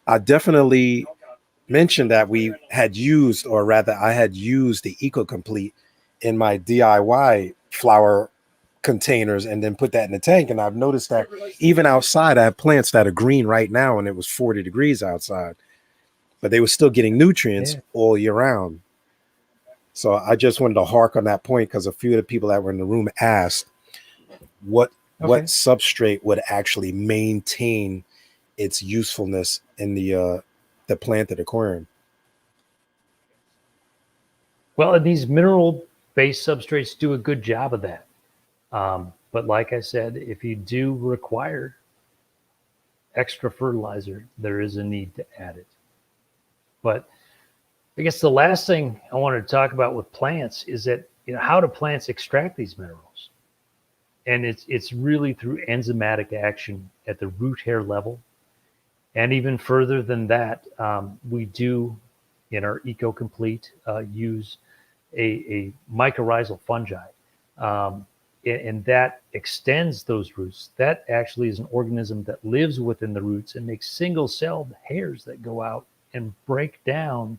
I definitely mentioned that we had used, or rather I had used the EcoComplete in my DIY flower containers and then put that in the tank. And I've noticed that even outside, I have plants that are green right now, and it was 40 degrees outside, but they were still getting nutrients all year round. So I just wanted to hark on that point because a few of the people that were in the room asked what substrate would actually maintain its usefulness in the planted aquarium. Well, these mineral-based substrates do a good job of that. But like I said, if you do require extra fertilizer, there is a need to add it. But I guess the last thing I wanted to talk about with plants is that, how do plants extract these minerals? And it's really through enzymatic action at the root hair level. And even further than that, we do, in our EcoComplete, use a mycorrhizal fungi. And that extends those roots. That actually is an organism that lives within the roots and makes single-celled hairs that go out and break down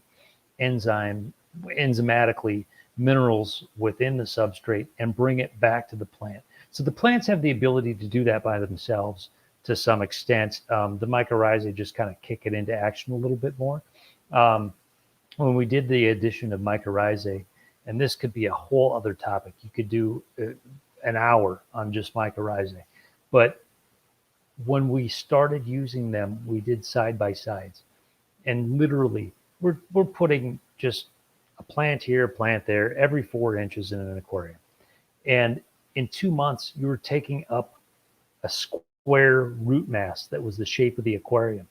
enzymatically minerals within the substrate and bring it back to the plant. So the plants have the ability to do that by themselves to some extent. The mycorrhizae just kind of kick it into action a little bit more. When we did the addition of mycorrhizae, and this could be a whole other topic, you could do an hour on just mycorrhizae. But when we started using them, we did side-by-sides. And literally, we're putting just a plant here, a plant there, every 4 inches in an aquarium. And in 2 months, you were taking up a square root mass that was the shape of the aquarium,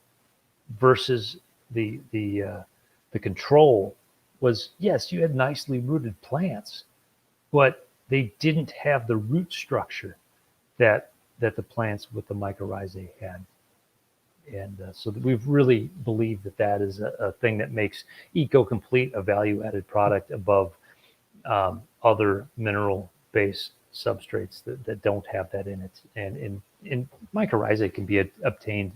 versus the control was, yes, you had nicely rooted plants, but they didn't have the root structure that the plants with the mycorrhizae had. And so we've really believed that is a thing that makes EcoComplete a value-added product above other mineral-based substrates that don't have that in it. And mycorrhizae can be obtained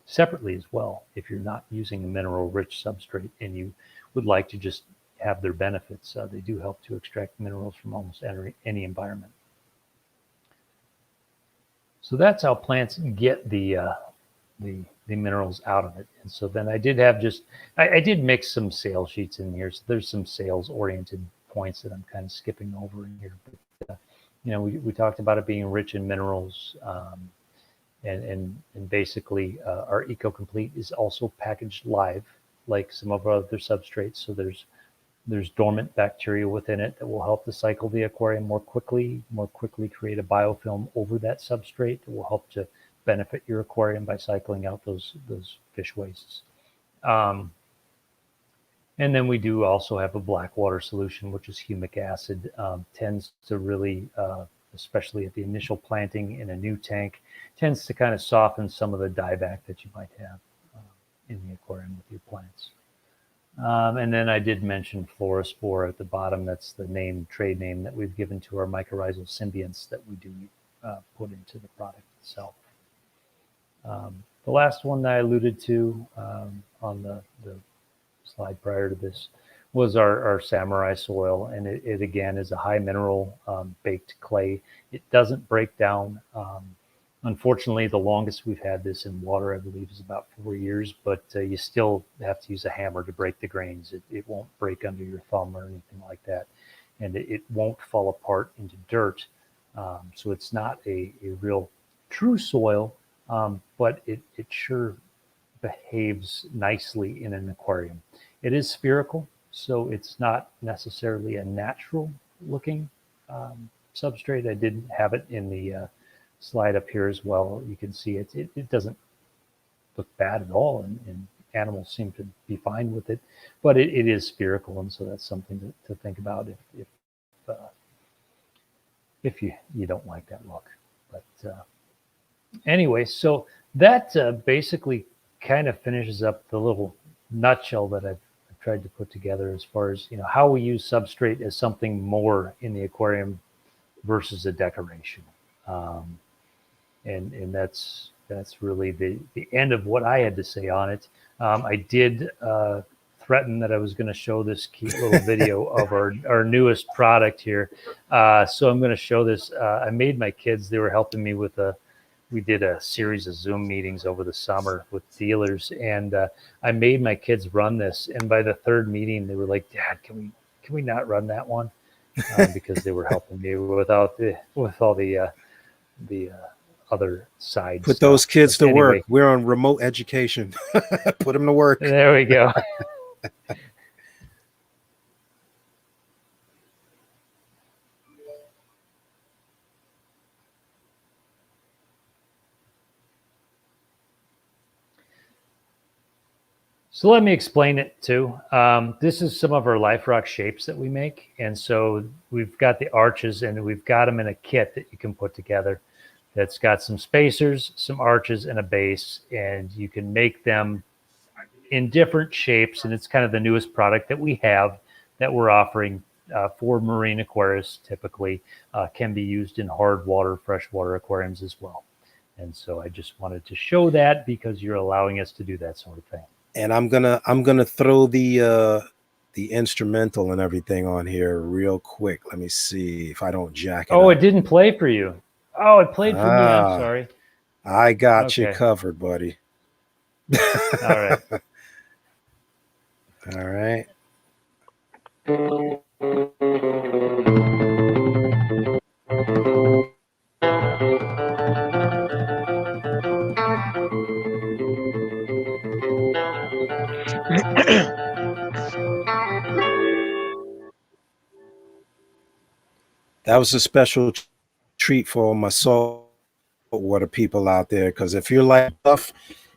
separately as well if you're not using a mineral-rich substrate and you would like to just have their benefits. They do help to extract minerals from almost any environment. So that's how plants get the minerals out of it. And so then I did have I did mix some sales sheets in here. So there's some sales oriented points that I'm kind of skipping over in here. But we talked about it being rich in minerals, and basically our EcoComplete is also packaged live like some of our other substrates. So there's dormant bacteria within it that will help to cycle the aquarium more quickly create a biofilm over that substrate that will help to benefit your aquarium by cycling out those fish wastes. And then we do also have a black water solution, which is humic acid. Tends to really, especially at the initial planting in a new tank, tends to kind of soften some of the dieback that you might have in the aquarium with your plants. And then I did mention Fluorospore at the bottom. That's the trade name that we've given to our mycorrhizal symbionts that we do put into the product itself. The last one that I alluded to on the slide prior to this was our Samurai soil, and it again is a high mineral baked clay. It doesn't break down. Unfortunately, the longest we've had this in water, I believe, is about 4 years, but you still have to use a hammer to break the grains. It won't break under your thumb or anything like that, and it won't fall apart into dirt. So it's not a real true soil, but it sure behaves nicely in an aquarium. It is spherical, so it's not necessarily a natural looking substrate. I didn't have it in the slide up here as well. You can see it doesn't look bad at all, and animals seem to be fine with it, but it is spherical, and so that's something to think about if you don't like that look. But anyway, so that basically kind of finishes up the little nutshell that I've tried to put together as far as, you know, how we use substrate as something more in the aquarium versus a decoration. And that's really the end of what I had to say on it. I did threaten that I was going to show this cute little video of our newest product here. So I'm going to show this. I made my kids, they were helping me with we did a series of Zoom meetings over the summer with dealers, and I made my kids run this. And by the third meeting, they were like, "Dad, can we not run that one?" Because they were helping me with all the other sides. Put those kids to work. We're on remote education. Put them to work. There we go. So let me explain it too. This is some of our life rock shapes that we make. And so we've got the arches, and we've got them in a kit that you can put together that's got some spacers, some arches, and a base. And you can make them in different shapes. And it's kind of the newest product that we have that we're offering for marine aquarists typically. Can be used in hard water, freshwater aquariums as well. And so I just wanted to show that because you're allowing us to do that sort of thing. And I'm gonna throw the instrumental and everything on here real quick. Let me see if I don't jack it. Oh, up. It didn't play for you. Oh, it played for me. I'm sorry. I got you covered, buddy. All right. All right. That was a special treat for all my saltwater people out there, because if you're like tough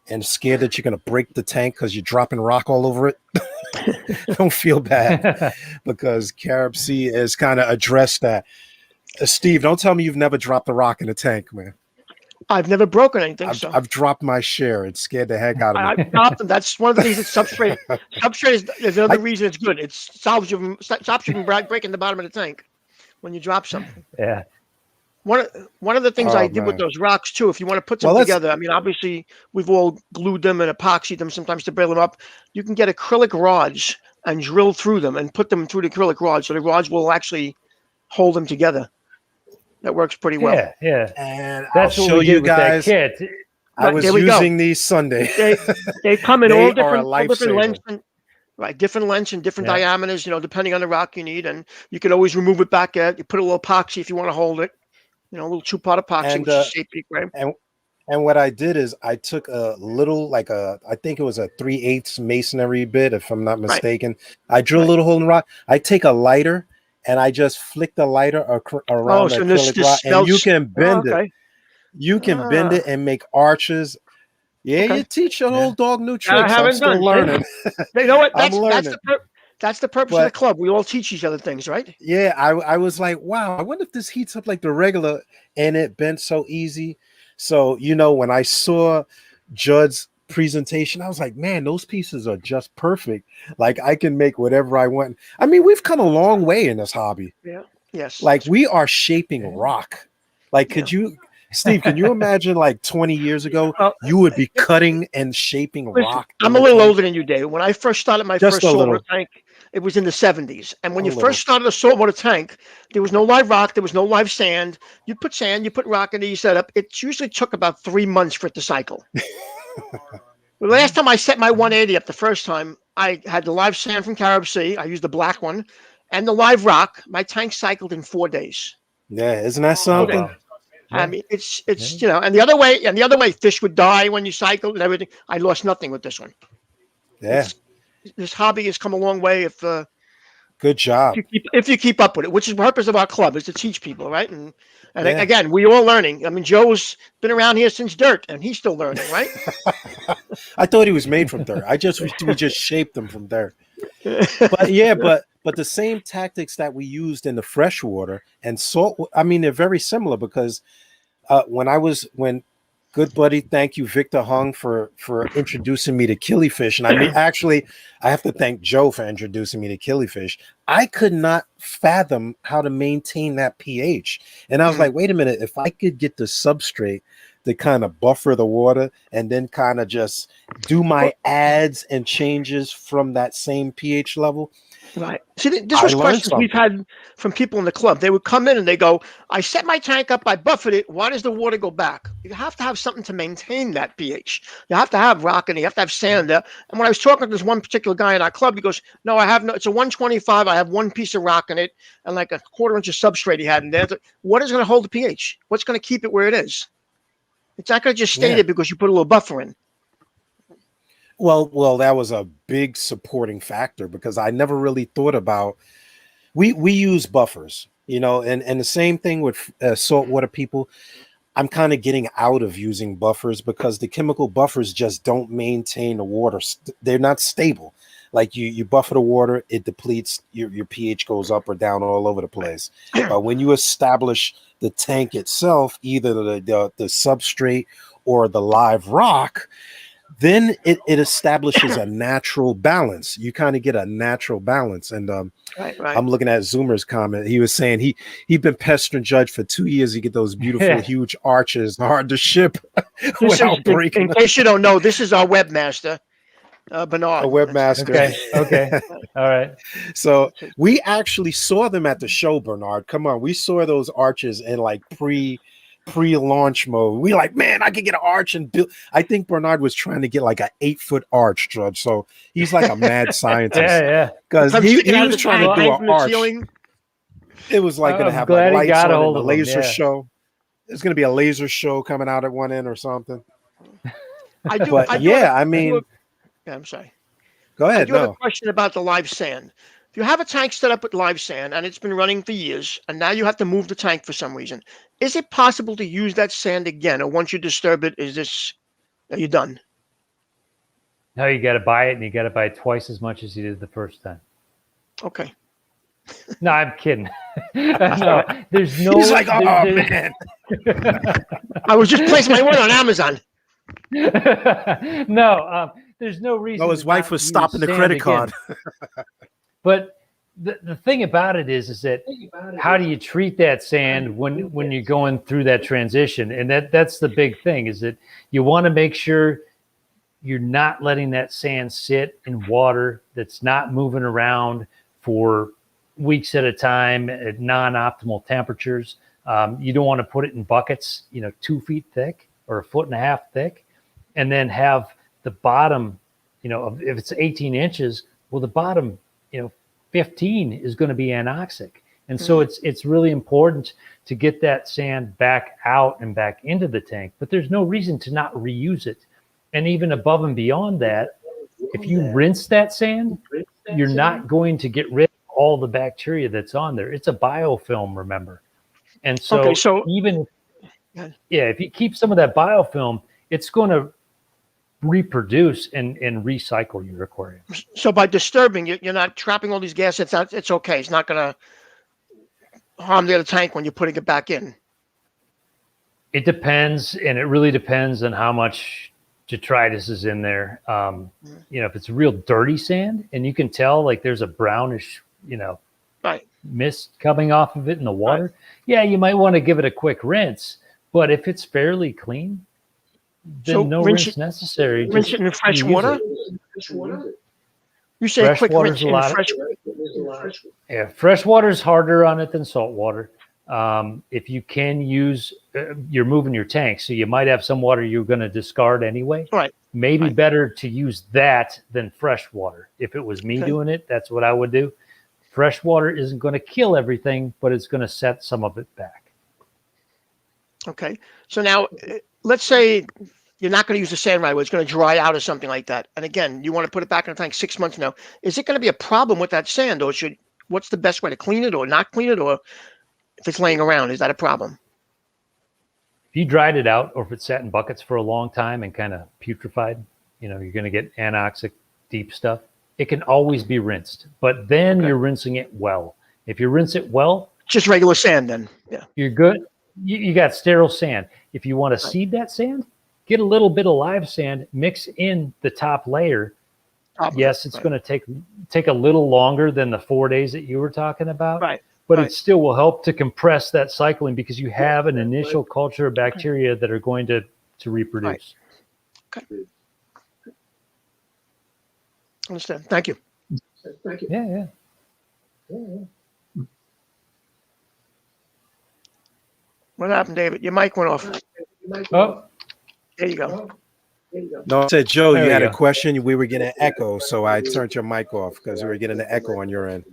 and scared that you're going to break the tank because you're dropping rock all over it, don't feel bad, because Carib Sea has kind of addressed that. Steve, don't tell me you've never dropped a rock in a tank, man. I've never broken anything. I've dropped my share. It scared the heck out of me. I've dropped them. That's one of the things that substrate. Substrate is another reason it's good. It stops you from breaking the bottom of the tank when you drop something. Yeah. One of the things I did with those rocks too, if you want to put them together, I mean, obviously we've all glued them and epoxied them sometimes to build them up. You can get acrylic rods and drill through them and put them through the acrylic rods, so the rods will actually hold them together. That works pretty well. Yeah. And that's I'll what show we you did with guys. That kit. I was using these Sunday. They come in all different lengths, different lengths and different diameters, depending on the rock you need. And you can always remove it back out. You put a little epoxy if you want to hold it. A little 2-part epoxy, and, which is shape right? And what I did is I took a little, I think it was a 3/8 masonry bit, if I'm not mistaken. I drill a little hole in the rock. I take a lighter and I just flick the lighter around the acrylic rock, and you can bend it. You can bend it and make arches. Yeah, you teach your old dog new tricks. I'm still learning. You know what? I'm learning. That's the purpose of the club. We all teach each other things, right? Yeah, I was like, wow, I wonder if this heats up like the regular, and it bent so easy. So, when I saw Judd's presentation, I was like, man, those pieces are just perfect. Like, I can make whatever I want. I mean, we've come a long way in this hobby. Yeah. Yes. Like, we are shaping rock. Like, could you, Steve, can you imagine like 20 years ago, you would be cutting and shaping rock? I'm a little older than you, Dave. When I first started my first saltwater tank, it was in the 70s. And when you first started a saltwater tank, there was no live rock. There was no live sand. You put sand, you put rock into your setup. It usually took about 3 months for it to cycle. The last time I set my 180 up, the first time, I had the live sand from Carib Sea. I used the black one. And the live rock. My tank cycled in 4 days. Yeah, isn't that something? Yeah. I mean, it's and the other way, fish would die when you cycled and everything. I lost nothing with this one. Yeah. This hobby has come a long way. If Good job. If you keep up with it, which is the purpose of our club, is to teach people, right? And Yeah. again, we're all learning. I mean, Joe's been around here since dirt, and he's still learning, right? I thought he was made from dirt. We just shaped him from dirt. But yeah, but the same tactics that we used in the freshwater and salt, I mean, they're very similar because when good buddy, thank you, Victor Hung, for introducing me to killifish. And I mean, actually, I have to thank Joe for introducing me to killifish. I could not fathom how to maintain that pH. And I was like, wait a minute, if I could get the substrate to kind of buffer the water and then kind of just do my adds and changes from that same pH level. Right. See, this was questions we've had from people in the club. They would come in and they go, I set my tank up, I buffered it. Why does the water go back? You have to have something to maintain that pH. You have to have rock and you have to have sand there. And when I was talking to this one particular guy in our club, he goes, no, I have no, it's a 125. I have one piece of rock in it and like a 1/4 inch of substrate he had in there. What is going to hold the pH? What's going to keep it where it is? It's not going to just stay there because you put a little buffer in. Well, that was a big supporting factor because I never really thought about. We use buffers, you know, and the same thing with saltwater people. I'm kind of getting out of using buffers because the chemical buffers just don't maintain the water. They're not stable. Like you buffer the water, it depletes, your pH goes up or down all over the place. But when you establish the tank itself, either the substrate or the live rock, then it establishes a natural balance. You kind of get a natural balance. And right. I'm looking at Zoomer's comment. He was saying he'd been pestering Judge for 2 years to get those beautiful, huge arches hard to ship without breaking. In case you don't know, this is our webmaster, Bernard. A webmaster. Okay. All right. So we actually saw them at the show, Bernard. Come on. We saw those arches in like pre-launch mode. We like, man, I could get an arch and build. I think Bernard was trying to get like an 8-foot arch, Judge. So he's like a mad scientist. Yeah. Because he was trying to do an arch. It was like going to have like lights on the laser show. There's going to be a laser show coming out at one end or something. I'm sorry. Go ahead. I do have a question about the live sand. If you have a tank set up with live sand and it's been running for years, and now you have to move the tank for some reason, is it possible to use that sand again? Or once you disturb it, are you done? No, you got to buy it, and you got to buy twice as much as you did the first time. Okay. No, I'm kidding. No, there's no. He's like, man. I was just placing my order on Amazon. No, there's no reason. No, his wife was stopping the credit card. But the thing about it is that how do you treat that sand when you're going through that transition? And that's the big thing, is that you want to make sure you're not letting that sand sit in water that's not moving around for weeks at a time at non-optimal temperatures. You don't want to put it in buckets, 2 feet thick or 1.5 feet thick, and then have the bottom, if it's 18 inches, well, the bottom, 15 is going to be anoxic. And so it's really important to get that sand back out and back into the tank, but there's no reason to not reuse it. And even above and beyond that, if you rinse that sand, you're not going to get rid of all the bacteria that's on there. It's a biofilm, remember. And so, even if you keep some of that biofilm, it's going to reproduce and recycle your aquarium. So by disturbing it, you're not trapping all these gases. It's okay. It's not going to harm the other tank when you're putting it back in. It depends, and it really depends on how much detritus is in there. If it's real dirty sand, and you can tell like there's a brownish, mist coming off of it in the water. Right. You might want to give it a quick rinse. But if it's fairly clean, then no rinse necessary. Rinse it in fresh water? You say quick rinse in fresh water? Yeah, fresh water is harder on it than salt water. If you can use, you're moving your tank, so you might have some water you're going to discard anyway. Right. Maybe better to use that than fresh water. If it was me doing it, that's what I would do. Fresh water isn't going to kill everything, but it's going to set some of it back. Okay. So now, let's say you're not going to use the sand right away. It's going to dry out or something like that. And again, you want to put it back in the tank 6 months now. Is it going to be a problem with that sand, or what's the best way to clean it or not clean it, or if it's laying around, is that a problem? If you dried it out, or if it sat in buckets for a long time and kind of putrefied, you're going to get anoxic deep stuff. It can always be rinsed, but then you're rinsing it well. If you rinse it well, just regular sand, then you're good. You got sterile sand. If you want to seed that sand, get a little bit of live sand, mix in the top layer. Yes, it's going to take a little longer than the 4 days that you were talking about. Right. But it still will help to compress that cycling because you have an initial culture of bacteria that are going to reproduce. Okay. Understand. Thank you. Yeah. What happened, David? Your mic went off. Oh, there you go. No, I said, Joe, There you we had a go. question. We were getting an echo, so I turned your mic off because we were getting an echo on your end.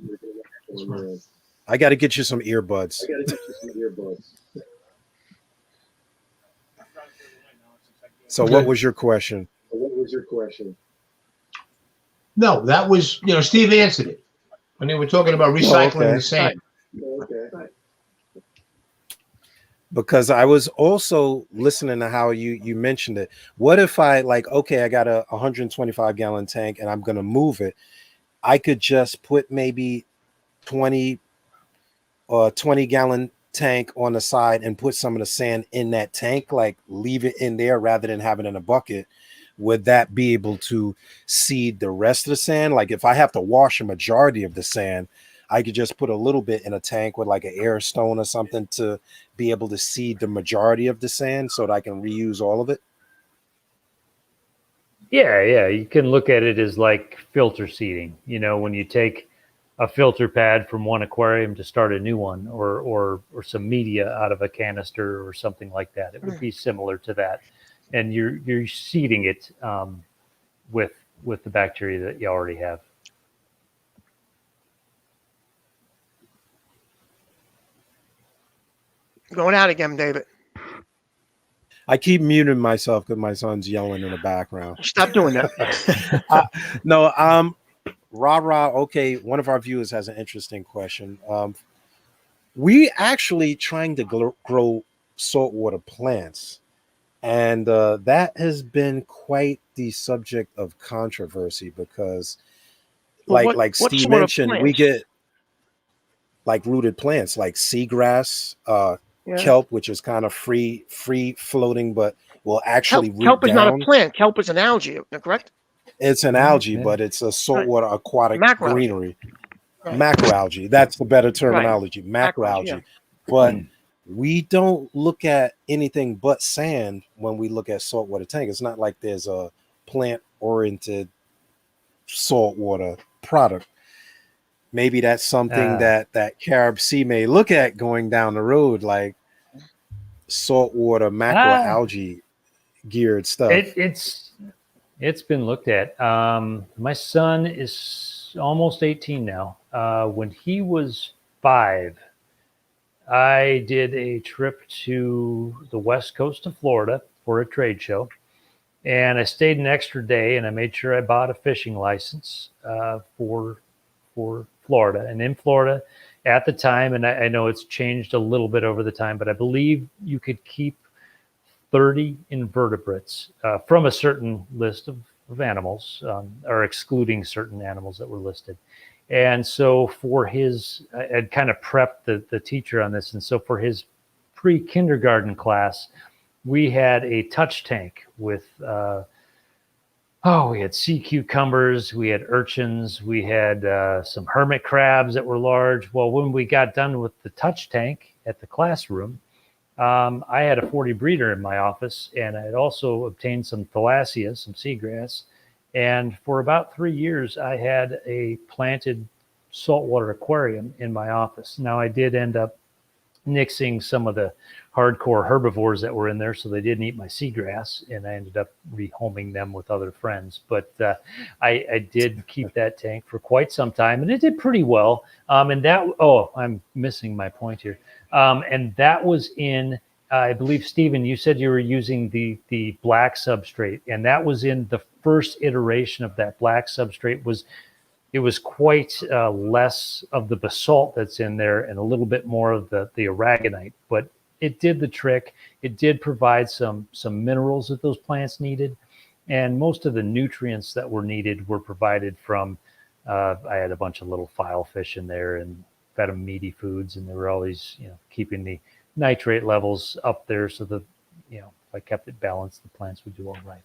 I got to get you some earbuds. So what was your question? No, that was, Steve answered it. When they were talking about recycling the sand. Because I was also listening to how you mentioned it. What if I I got a 125 gallon tank and I'm going to move it. I could just put maybe 20 gallon tank on the side and put some of the sand in that tank, like leave it in there rather than have it in a bucket. Would that be able to seed the rest of the sand? Like if I have to wash a majority of the sand, I could just put a little bit in a tank with like an air stone or something to be able to seed the majority of the sand so that I can reuse all of it. Yeah. You can look at it as like filter seeding. When you take a filter pad from one aquarium to start a new one, or some media out of a canister or something like that, it would be similar to that. And you're seeding it with the bacteria that you already have. Going out again, David. I keep muting myself because my son's yelling in the background. Stop doing that. No, Rah. Okay, one of our viewers has an interesting question. We actually trying to grow saltwater plants, and that has been quite the subject of controversy because, like Steve mentioned, we get like rooted plants like seagrass, kelp, which is kind of free floating, but will actually kelp is down. not a plant. Kelp is an algae, correct? It's an algae, but it's a saltwater aquatic greenery. Macroalgae. That's the better terminology. Macroalgae. But we don't look at anything but sand when we look at saltwater tank. It's not like there's a plant-oriented saltwater product. Maybe that's something that Carib Sea may look at going down the road, like saltwater macroalgae geared stuff. It's been looked at. My son is almost 18 now. When he was 5, I did a trip to the west coast of Florida for a trade show, and I stayed an extra day, and I made sure I bought a fishing license for Florida. And in Florida at the time, and I know it's changed a little bit over the time, but I believe you could keep 30 invertebrates from a certain list of animals, or excluding certain animals that were listed. And so for I'd kind of prepped the teacher on this. And so for his pre-kindergarten class, we had a touch tank with, we had sea cucumbers, we had urchins, we had some hermit crabs that were large. Well, when we got done with the touch tank at the classroom, I had a 40 breeder in my office, and I had also obtained some thalassia, some seagrass. And for about 3 years, I had a planted saltwater aquarium in my office. Now, I did end up nixing some of the hardcore herbivores that were in there, so they didn't eat my seagrass, and I ended up rehoming them with other friends. But I did keep that tank for quite some time, and it did pretty well. I'm missing my point here. And that was in, I believe, Stephen, you said you were using the black substrate, and that was in the first iteration of that black substrate. it was quite less of the basalt that's in there and a little bit more of the Aragonite, but it did the trick. It did provide some minerals that those plants needed, and most of the nutrients that were needed were provided from. I had a bunch of little filefish in there and fed them meaty foods, and they were always, keeping the nitrate levels up there so that, if I kept it balanced, the plants would do all right.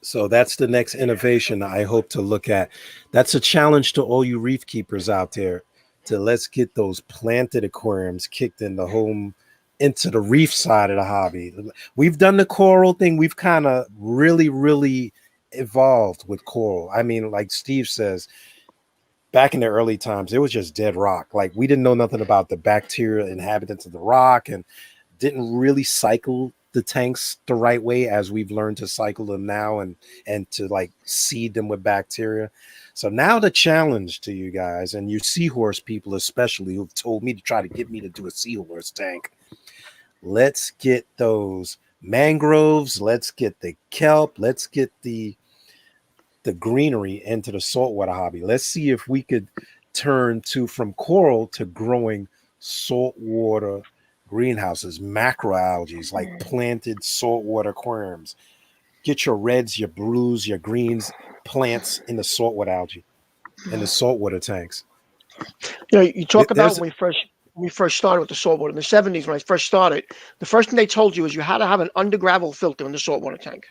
So that's the next innovation I hope to look at. That's a challenge to all you reef keepers out there, to let's get those planted aquariums kicked in the home into the reef side of the hobby. We've done the coral thing. We've kind of really evolved with coral. I mean, like Steve says, back in the early times, it was just dead rock. Like, we didn't know nothing about the bacteria inhabitants of the rock and didn't really cycle the tanks the right way as we've learned to cycle them now and to like seed them with bacteria. So now the challenge to you guys and you seahorse people especially, who've told me to try to get me to do a seahorse tank, let's get those mangroves, let's get the kelp, let's get the greenery into the saltwater hobby. Let's see if we could turn from coral to growing saltwater greenhouses, macroalgae, like planted saltwater aquariums. Get your reds, your blues, your greens plants in the saltwater algae, in the saltwater tanks. You talk about when we first started with the saltwater in the 70s. When I first started, the first thing they told you is you had to have an under gravel filter in the saltwater tank.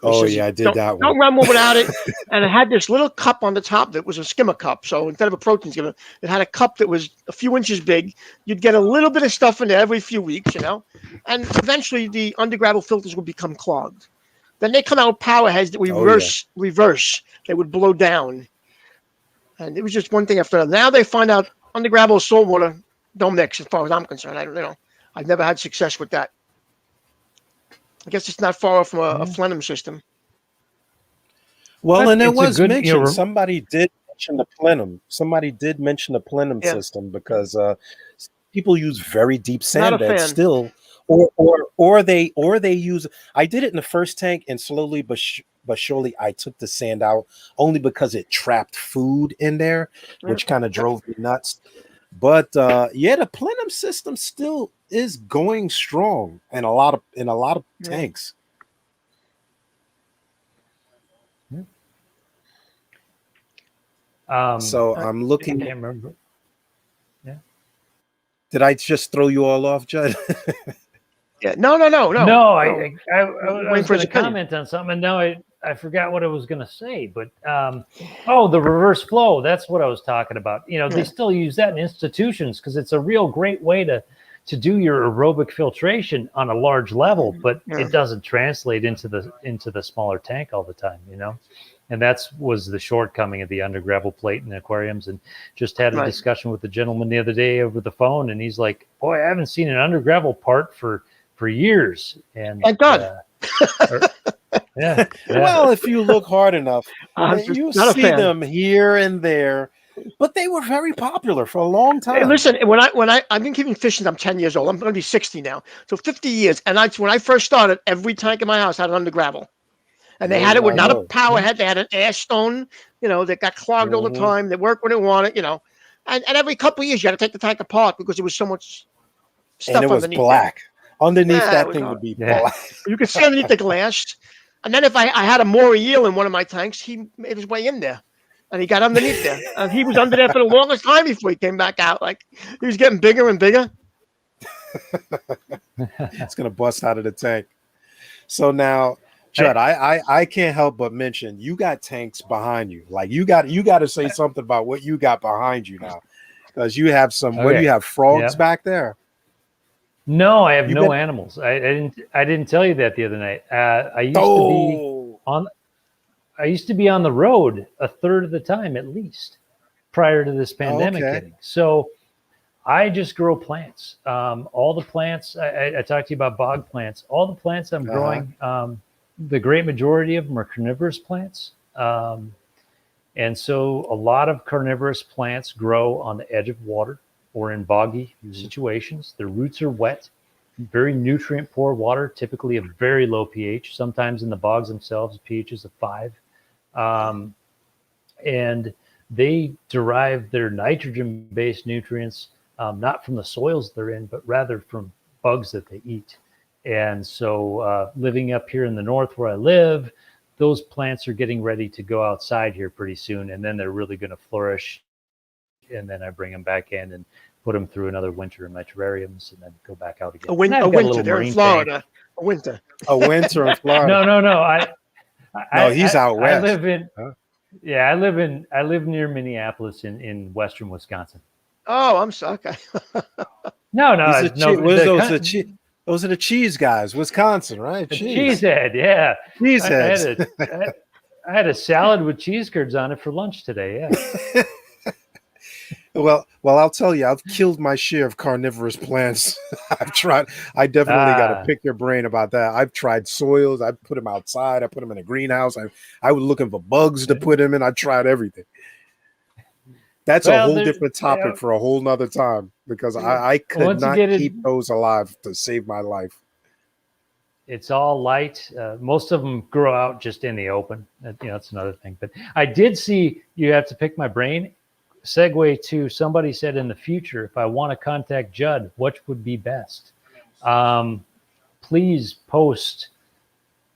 I did that one. Don't run one without it. And it had this little cup on the top that was a skimmer cup. So instead of a protein skimmer, it had a cup that was a few inches big. You'd get a little bit of stuff in there every few weeks, and eventually the under gravel filters would become clogged. Then they come out with power heads that reverse. They would blow down. And it was just one thing after another. Now they find out under gravel and saltwater don't mix, as far as I'm concerned. I've never had success with that. I guess it's not far from a Plenum system. Well, and it was mentioned. Somebody did mention the Plenum. Somebody did mention the Plenum system because people use very deep sand beds still, or they use. I did it in the first tank, and slowly but surely I took the sand out only because it trapped food in there, which kind of drove me nuts. But the Plenum system still is going strong in a lot of tanks. So I'm looking. I can't remember. Yeah. Did I just throw you all off, Judd? Yeah. No. No, I was going to comment on something, and now I forgot what I was going to say. But the reverse flow. That's what I was talking about. They still use that in institutions because it's a real great way to do your aerobic filtration on a large level, but it doesn't translate into the smaller tank all the time. And that was the shortcoming of the under gravel plate in aquariums. And just had a discussion with the gentleman the other day over the phone, and he's like, "Boy, I haven't seen an under gravel part for years." And thank God. Yeah. Well, if you look hard enough, you see them here and there. But they were very popular for a long time. Hey, listen, when I've been keeping fish since I'm 10 years old. I'm going to be 60 now, so 50 years. And when I first started, every tank in my house had an under gravel. And they had it with not a power head. They had an ash stone, that got clogged all the time. They worked when they wanted, And every couple of years, you had to take the tank apart because there was so much stuff underneath. And it was black. Underneath that thing would be black. You could see underneath the glass. And then if I had a moray eel in one of my tanks, he made his way in there. And he got underneath there. And he was under there for the longest time before he came back out. Like, he was getting bigger and bigger. It's going to bust out of the tank. So now... Judd, I can't help but mention you got tanks behind you. Like you got to say something about what you got behind you now, because you have some. Okay. What do you have? Frogs back there? No, I have no animals. I didn't tell you that the other night. I used to be on the road a third of the time at least prior to this pandemic hitting. So I just grow plants. All the plants I talked to you about bog plants. All the plants I'm growing. The great majority of them are carnivorous plants. And so a lot of carnivorous plants grow on the edge of water or in boggy situations. Their roots are wet. very nutrient poor water, typically a very low pH. Sometimes in the bogs themselves, pH is a 5. And they derive their nitrogen-based nutrients not from the soils they're in, but rather from bugs that they eat. And so living up here in the north where I live, those plants are getting ready to go outside here pretty soon, and then they're really going to flourish. And then I bring them back in and put them through another winter in my terrariums, and then go back out again. A winter. They're in Florida. Tank. A winter. A winter in Florida. No. He's out west. I live near Minneapolis in western Wisconsin. Oh, I'm sorry. Okay. No. Those are the cheese guys, Wisconsin, right? Cheesehead, yeah. Cheeseheads. I had a salad with cheese curds on it for lunch today. Yeah. Well, I'll tell you, I've killed my share of carnivorous plants. I've tried. I definitely got to pick your brain about that. I've tried soils. I put them outside. I put them in a greenhouse. I was looking for bugs to put them in. I tried everything. That's a whole different topic for a whole nother time, because I could not keep those alive to save my life. It's all light. Most of them grow out just in the open. That's another thing. But I did see, you have to pick my brain. Segue to, somebody said in the future, if I want to contact Judd, what would be best? Please post.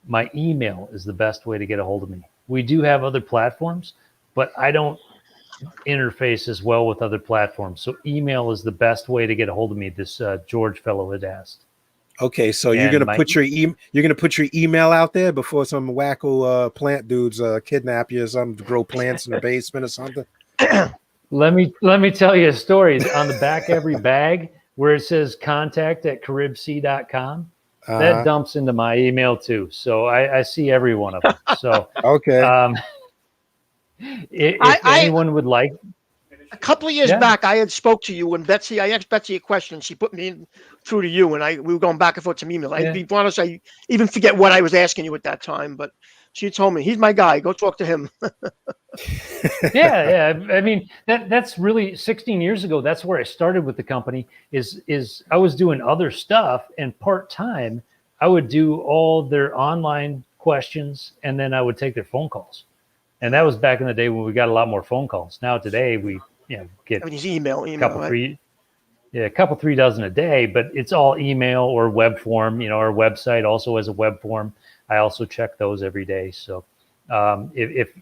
My email is the best way to get a hold of me. We do have other platforms, but I don't interface as well with other platforms. So email is the best way to get a hold of me. This George fellow had asked. Okay, so you're gonna put your email out there before some wacko plant dudes kidnap you or something to grow plants in the basement or something. Let me tell you a story. On the back of every bag where it says contact@caribsea.com, that dumps into my email too. So I see every one of them. So okay. If anyone would like. A couple of years back, I had spoke to you, and I asked Betsy a question. She put me through to you, and we were going back and forth to email. To be honest, I even forget what I was asking you at that time, but she told me, he's my guy. Go talk to him. Yeah. I mean, that's really 16 years ago. That's where I started with the company. Is I was doing other stuff, and part-time, I would do all their online questions, and then I would take their phone calls. And that was back in the day when we got a lot more phone calls. Now today we get email, a couple, right? three dozen a day, but it's all email or web form. Our website also has a web form. I also check those every day. So if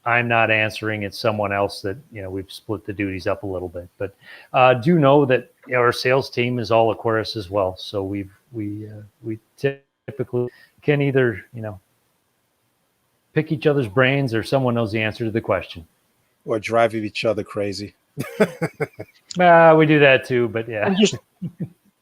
I'm not answering, it's someone else that, we've split the duties up a little bit. But do know that our sales team is all Aquarius as well. So we typically can either, pick each other's brains, or someone knows the answer to the question. Or drive each other crazy. We do that too, but yeah.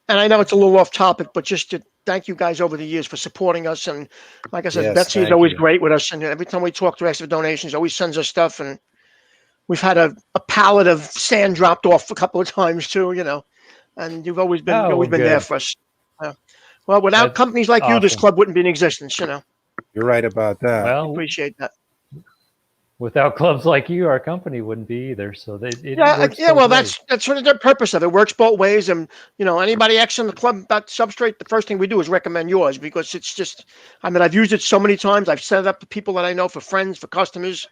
And I know it's a little off topic, but just to thank you guys over the years for supporting us. And like I said, Betsy is always great with us. And every time we talk to her for donations, always sends us stuff. And we've had a pallet of sand dropped off a couple of times too, and you've always been there for us. Well, without companies like you, this club wouldn't be in existence, You're right about that. Well, appreciate that. Without clubs like you, our company wouldn't be either. So that's sort of the purpose of it. It works both ways. And anybody asking the club about Substrate, the first thing we do is recommend yours, because it's just, I've used it so many times. I've set it up to people that I know, for friends, for customers,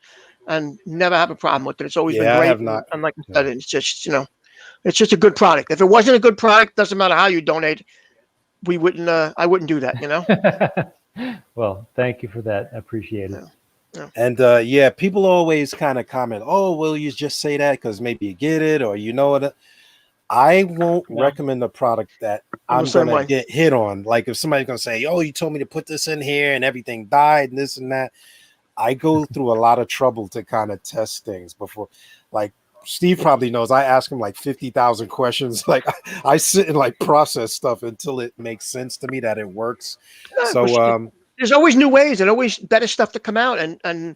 and never have a problem with it. It's always been great. I have not. And like I said, it's just it's just a good product. If it wasn't a good product, doesn't matter how you donate, I wouldn't do that. Well, thank you for that. I appreciate it. Yeah. And people always kind of comment, oh, well, you just say that because maybe you get it, or it. I won't recommend a product that I'm going to get hit on. Like if somebody's going to say, oh, you told me to put this in here and everything died and this and that. I go through a lot of trouble to kind of test things before. Like Steve probably knows, I ask him like 50,000 questions. Like I sit and process stuff until it makes sense to me that it works. There's always new ways and always better stuff to come out. And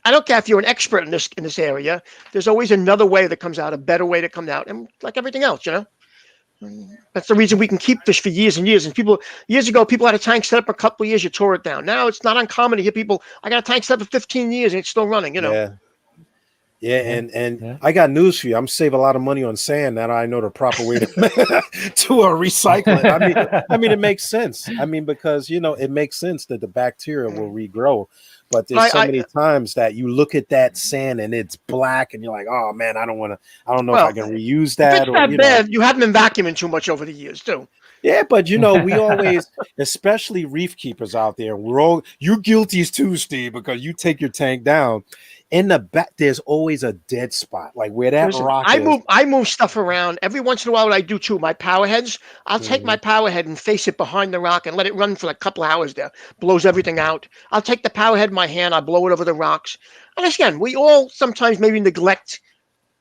I don't care if you're an expert in this area, there's always another way that comes out, a better way to come out. And like everything else, that's the reason we can keep fish for years and years. And years ago, people had a tank set up a couple of years, you tore it down. Now it's not uncommon to hear people, I got a tank set up for 15 years and it's still running, Yeah, and I got news for you. I'm saving a lot of money on sand now. I know the proper way to recycle it. I mean, it makes sense. I mean, because it makes sense that the bacteria will regrow. But there's so many times that you look at that sand and it's black, and you're like, oh man, I don't know if I can reuse that. If it's that bad, you haven't been vacuuming too much over the years, too. Yeah, but we always, especially reef keepers out there, you're guilty too, Steve, because you take your tank down. In the back, there's always a dead spot, like where that rock is. I move stuff around every once in a while. What I do too, my power heads, I'll take my power head and face it behind the rock and let it run for a couple of hours there. Blows everything out. I'll take the power head in my hand, I'll blow it over the rocks. And again, we all sometimes maybe neglect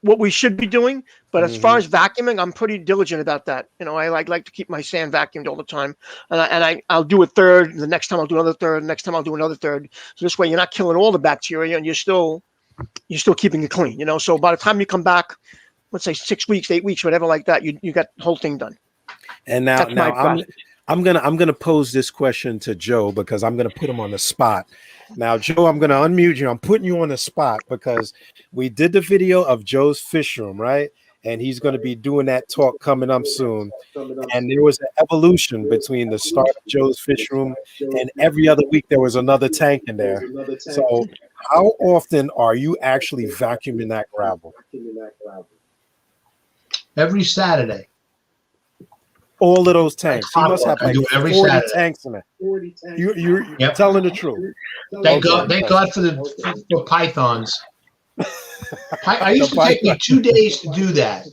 what we should be doing, but as far as vacuuming, I'm pretty diligent about that. I like to keep my sand vacuumed all the time, and I'll do a third. The next time I'll do another third. The next time I'll do another third. So this way, you're not killing all the bacteria, and you're still keeping it clean. So by the time you come back, let's say 6 weeks, 8 weeks, whatever like that, you got the whole thing done. And now I'm gonna pose this question to Joe, because I'm gonna put him on the spot. Now, Joe, I'm gonna unmute you. I'm putting you on the spot because we did the video of Joe's fish room, right? And he's going to be doing that talk coming up soon. And there was an evolution between the start of Joe's fish room and every other week there was another tank in there. So how often are you actually vacuuming that gravel? Every Saturday. All of those tanks. You must have like 40 Saturday. tanks in it. You're telling the truth. Thank God for pythons. I used to take me 2 days to do that.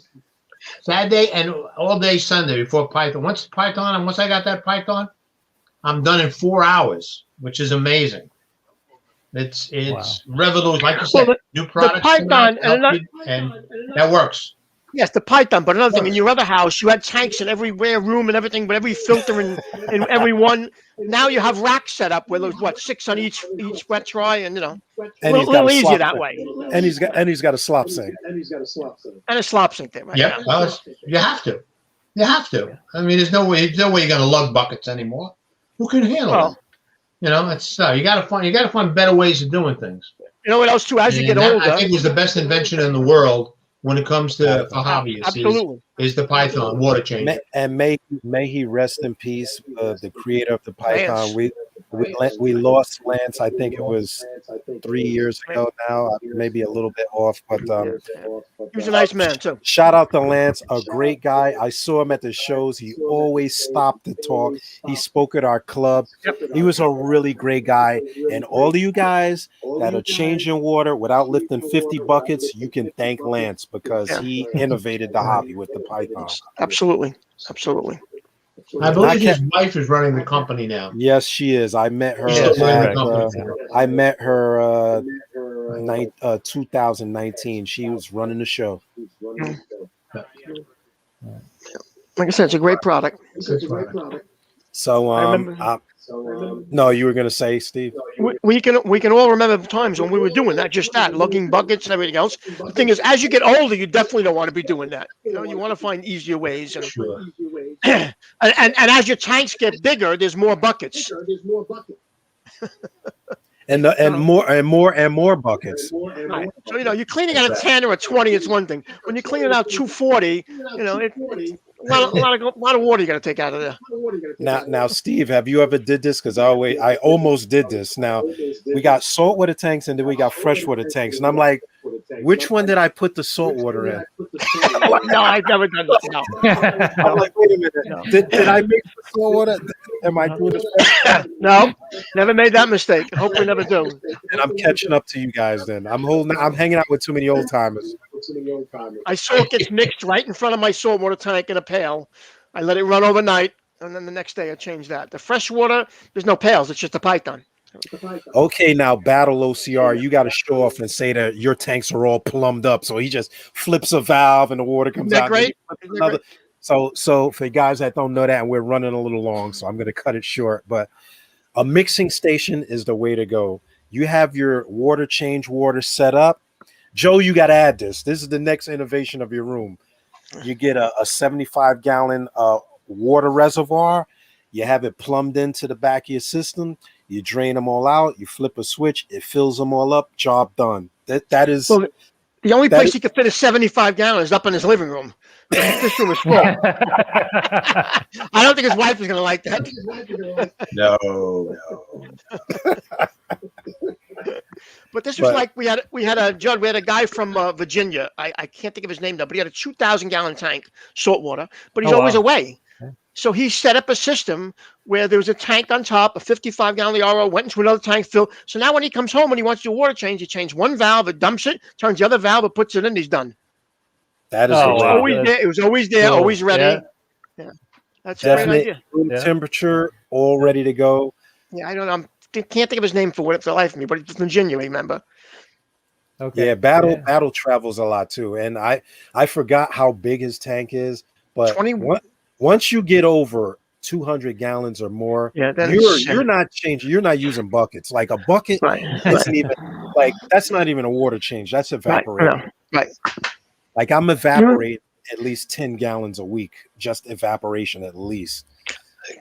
Saturday and all day Sunday before python. Once I got that python, I'm done in 4 hours, which is amazing. It's revolution, like you said, new products. The python and that works. Yes, the python. But another thing, in your other house, you had tanks in every room and everything, but every filter in every one. Now you have racks set up where there's 6 on each wet try, and and a little easier that way. And he's got a slop sink. And a slop sink there, right? Yeah, well, you have to. You have to. I mean, there's no way you're going to lug buckets anymore. Who can handle it? It's you got to find better ways of doing things. You know what else too? As you get older, I think was the best invention in the world when it comes to hobbyists. Is the python water changer. And may he rest in peace, the creator of the python. We lost Lance. I think it was 3 years ago now, maybe a little bit off, but he was a nice man too. Shout out to Lance, a great guy. I saw him at the shows. He always stopped to talk. He spoke at our club. He was a really great guy. And all of you guys that are changing water without lifting 50 buckets, you can thank Lance, because he innovated the hobby with the python. Absolutely. I believe his wife is running the company now. Yes, she is. I met her. I met her 2019. She was running the show. Like I said, it's a great product. So, no, you were going to say, Steve? We can all remember times when we were doing that, just that, lugging buckets and everything else. The thing is, as you get older, you definitely don't want to be doing that. You want to find easier ways. And, Sure. and as your tanks get bigger, there's more buckets. and more buckets. Right. So you're cleaning out a 10 or a 20. It's one thing. When you're cleaning out 240, a lot of water you got to take out of there. Now, Steve, have you ever did this? Because I almost did this. Now, we got saltwater tanks and then we got freshwater tanks, and I'm like, which one did I put the saltwater in? No, I've never done that. No. I'm like, wait a minute. No. Did I mix the saltwater? Am I doing this? No, never made that mistake. Hope we never do. And I'm catching up to you guys. Then I'm hanging out with too many old timers. I saw it gets mixed right in front of my saltwater tank in a pail. I let it run overnight, and then the next day I changed that. The fresh water, there's no pails. It's just a python. Okay, now Battle OCR, you got to show off and say that your tanks are all plumbed up. So he just flips a valve and the water comes out. Great? So for you guys that don't know that, and we're running a little long, so I'm going to cut it short. But a mixing station is the way to go. You have your water set up. Joe, you got to add this. This is the next innovation of your room. You get a 75-gallon water reservoir. You have it plumbed into the back of your system. You drain them all out. You flip a switch. It fills them all up. Job done. That is The only place he could fit is 75 gallons up in his living room. The fish room is full. I don't think his wife is going to like that. No. But this was like we had a guy from Virginia. I can't think of his name now, but he had a 2,000-gallon tank, saltwater, but he's always away. So he set up a system where there was a tank on top, a 55-gallon RO, went into another tank, filled. So now when he comes home and he wants to do a water change, he changes one valve, it dumps it, turns the other valve, it puts it in, he's done. That is always there. It was always there, always ready. Yeah. That's a great idea. Room temperature, all ready to go. Yeah, I don't know. I can't think of his name for the life of me, but it's Virginia, remember? Okay. Yeah, Battle travels a lot too. And I forgot how big his tank is, but once you get over 200 gallons or more, you're not changing. You're not using buckets. Like a bucket isn't even like that's not even a water change. That's evaporating. Right. Like I'm evaporating at least 10 gallons a week, just evaporation at least.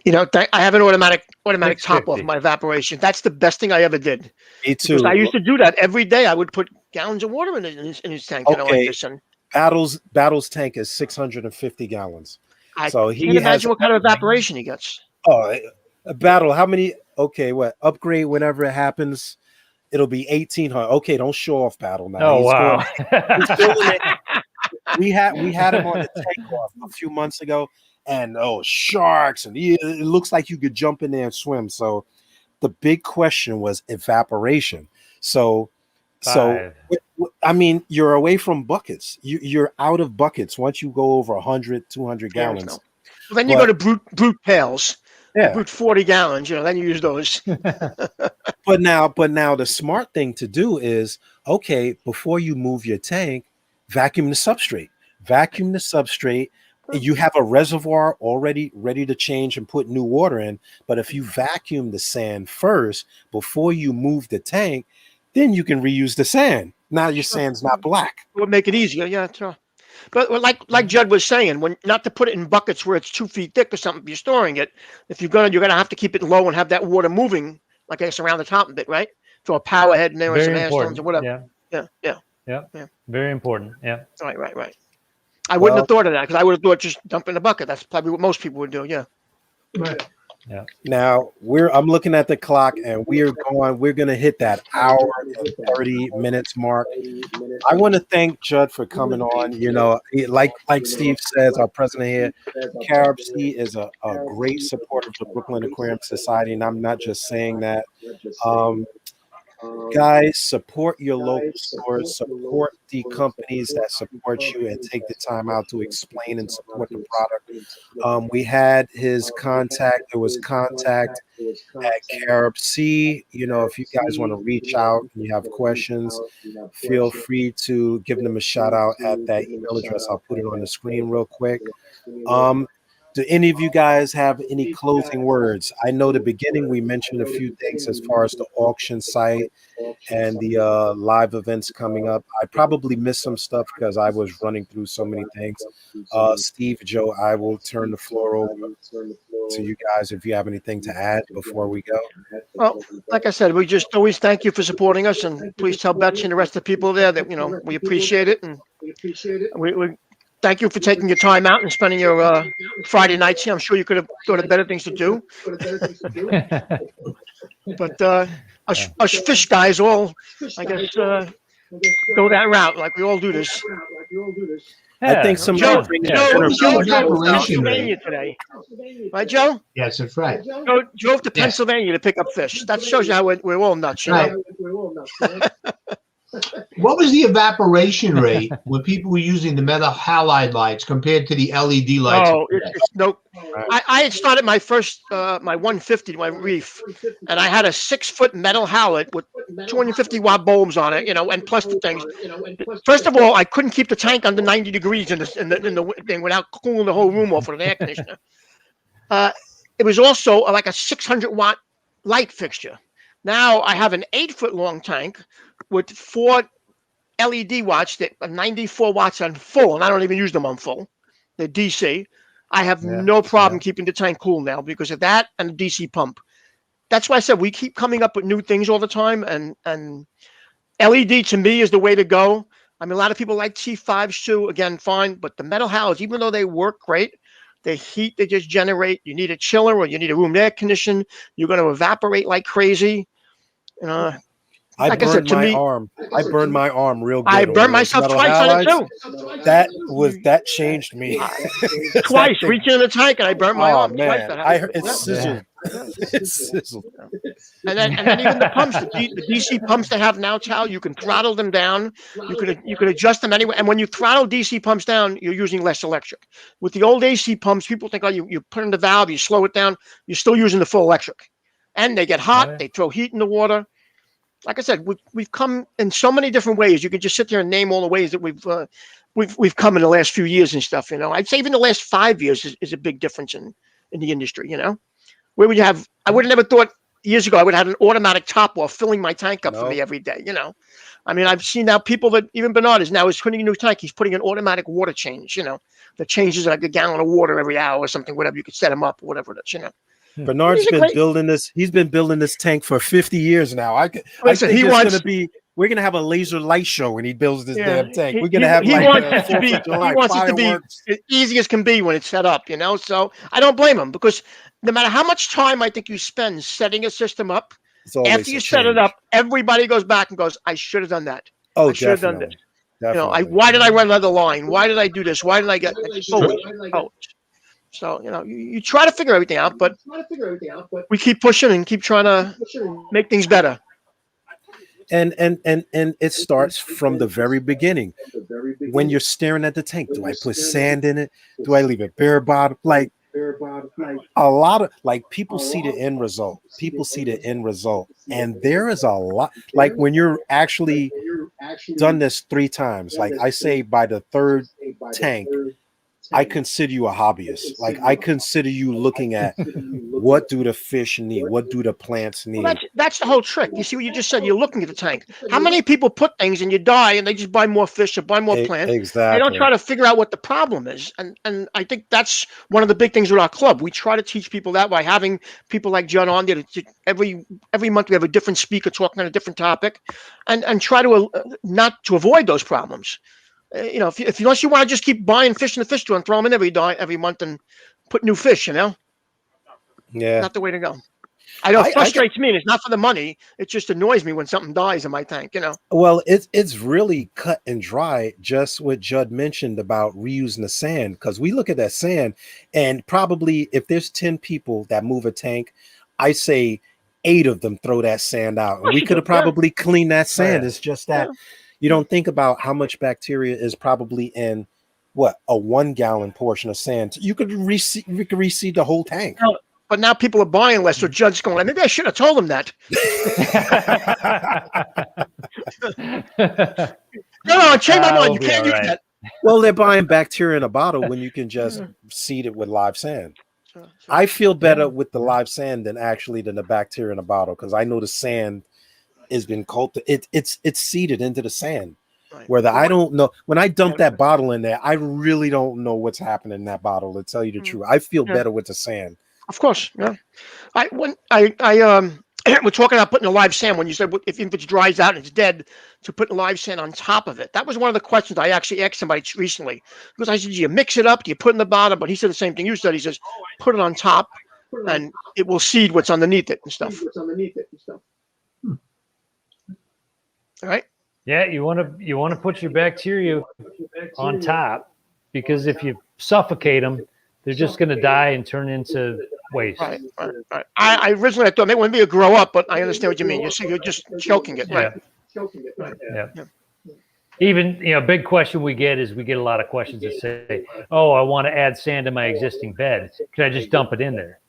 You know, I have an automatic top off my evaporation. That's the best thing I ever did. Me too. Because I used to do that every day. I would put gallons of water in his tank. Okay. Battle's tank is 650 gallons. So he can't imagine what kind of evaporation he gets. Oh, a Battle. How many? Okay, what upgrade whenever it happens? It'll be 1,800. Okay, don't show off Battle now. Oh, wow. We had him on the takeoff a few months ago, and sharks, and it looks like you could jump in there and swim. So the big question was evaporation. So I mean, you're away from buckets. You're out of buckets once you go over 100, 200 gallons. Well, then you go to brute pails. Yeah. Brute 40 gallons, then you use those. But now the smart thing to do is, okay, before you move your tank, vacuum the substrate. You have a reservoir already ready to change and put new water in. But if you vacuum the sand first before you move the tank, then you can reuse the sand. Now your sand's not black. It would make it easier, yeah. But like Judd was saying, not to put it in buckets where it's 2 feet thick or something. If you're storing it, you're gonna have to keep it low and have that water moving, like I guess around the top of it, right? Throw a power head in there or some air stones or whatever. Yeah. Very important. Yeah. Right. I wouldn't have thought of that because I would have thought just dump in the bucket. That's probably what most people would do. Yeah. Right. Yeah. Now I'm looking at the clock and we're going to hit that hour and 30 minutes mark. I want to thank Judd for coming on. You know, like Steve says, our president here, Carib C is a great supporter of the Brooklyn Aquarium Society. And I'm not just saying that. Guys, support your local stores, support the companies that support you, and take the time out to explain and support the product. We had his contact. There was contact at Carib C. You know, if you guys want to reach out and you have questions, feel free to give them a shout out at that email address. I'll put it on the screen real quick. Do any of you guys have any closing words? I know the beginning we mentioned a few things as far as the auction site and the live events coming up. I probably missed some stuff because I was running through so many things. Steve, Joe, I will turn the floor over to you guys if you have anything to add before we go. Well, like I said, we just always thank you for supporting us, and please tell Betsy and the rest of the people there that we appreciate it, and we thank you for taking your time out and spending your Friday nights here. I'm sure you could have thought of better things to do. But us fish guys all, I guess, go that route. Like we all do this. I think some Joe Pennsylvania today. Right, Joe? Yes, that's right. Joe drove to Pennsylvania to pick up fish. That shows you how we're all nuts. Right. What was the evaporation rate when people were using the metal halide lights compared to the LED lights? Oh, it's no. I had started my first my 150, my reef, and I had a 6-foot metal halide with 250 watt bulbs on it, and plus the things. First of all, I couldn't keep the tank under 90 degrees in the thing without cooling the whole room off with an air conditioner. It was also like a 600 watt light fixture. Now I have an 8-foot long tank with 4 LED watts that are 94 watts on full, and I don't even use them on full. They're DC. I have no problem keeping the tank cool now because of that and the DC pump. That's why I said we keep coming up with new things all the time, and LED to me is the way to go. I mean, a lot of people like T5s too. Again, fine, but the metal halogens, even though they work great, the heat they just generate, you need a chiller or you need a room air condition. You're going to evaporate like crazy. I Like I burned said, to my me, arm. I burned my arm real good. I over burned those myself metal twice on it halides. too. That changed me. Twice, That thing, reaching in the tank, and I burnt my oh arm. Twice man, that I happened. heard it sizzled. It sizzled. And then even the pumps, the DC pumps they have now, Tal, you can throttle them down. You could adjust them anyway. And when you throttle DC pumps down, you're using less electric. With the old AC pumps, people think, oh, you put in the valve, you slow it down, you're still using the full electric. And they get hot, they throw heat in the water. Like I said, we've come in so many different ways. You can just sit there and name all the ways that we've come in the last few years and stuff. I'd say even the last 5 years is a big difference in the industry. Where would you have? I would have never thought years ago I would have had an automatic top wall filling my tank up for me every day. I mean, I've seen now people that even Bernard is putting a new tank. He's putting an automatic water change. That changes like a gallon of water every hour or something. Whatever you could set him up, or whatever it is. Bernard's been building this. He's been building this tank for 50 years now. I think we're gonna have a laser light show when he builds this damn tank. We're gonna have he wants it to be as easy as can be when it's set up. So I don't blame him, because no matter how much time I think you spend setting a system up, after you set it up, everybody goes back and goes, I should have done that. Oh, I should have done this. Definitely. Why did I run another line? Why did I do this? Why did I get So, you try to figure everything out, but we keep pushing and keep trying to make things better. And it starts from the very beginning. When you're staring at the tank, do I put sand in it? Do I leave it bare bottom? Like a lot of people see the end result. People see the end result. And there is a lot, like when you're actually done this 3 times, like I say by the 3rd tank, I consider you a hobbyist. Like I consider you looking at what do the fish need? What do the plants need? Well, that's the whole trick. You see what you just said? You're looking at the tank. How many people put things and you die and they just buy more fish or buy more plants? Exactly. They don't try to figure out what the problem is. And I think that's one of the big things with our club. We try to teach people that by having people like John on there. Every month we have a different speaker talking on a different topic, and try to not to avoid those problems. Unless you want to just keep buying fish in the fish store and throw them in every month and put new fish, Yeah, not the way to go. I know it frustrates me, and it's not for the money. It just annoys me when something dies in my tank. Well, it's really cut and dry. Just what Judd mentioned about reusing the sand, because we look at that sand, and probably if there's 10 people that move a tank, I say 8 of them throw that sand out, and we could have probably cleaned that sand. It's just that. You don't think about how much bacteria is probably in a 1 gallon portion of sand. You could reseed the whole tank. But now people are buying less, so Judd's going, maybe I should have told them that. No, change my mind. You can't use that. Well, they're buying bacteria in a bottle when you can just seed it with live sand. I feel better with the live sand than the bacteria in a bottle, because I know the sand has been cultivated. It's seeded into the sand. Whether I don't know, when I dump that bottle in there, I really don't know what's happening in that bottle, to tell you the truth. I feel better with the sand. Of course, yeah. We're talking about putting a live sand, when you said if it dries out and it's dead, to put live sand on top of it. That was one of the questions I actually asked somebody recently, because I said, do you mix it up? Do you put it in the bottom? But he said the same thing you said. He says, put it on top and it will seed what's underneath it and stuff. All right. Yeah, you want to put your bacteria on top, because if you suffocate them, they're just going to die and turn into waste. Right. I originally thought maybe when they grow up, but I understand what you mean. You're just choking it, right? Yeah. Even big question we get a lot of questions that say, "Oh, I want to add sand to my existing bed. Can I just dump it in there?"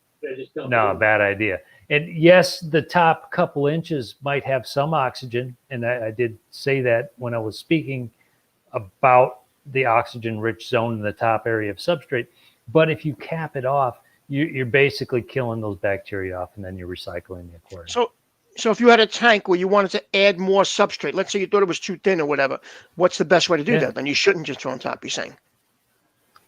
No, bad idea. And yes, the top couple inches might have some oxygen, and I did say that when I was speaking about the oxygen-rich zone in the top area of substrate. But if you cap it off, you're basically killing those bacteria off, and then you're recycling the aquarium. So if you had a tank where you wanted to add more substrate, let's say you thought it was too thin or whatever, what's the best way to do that? Then you shouldn't just throw on top, you're saying?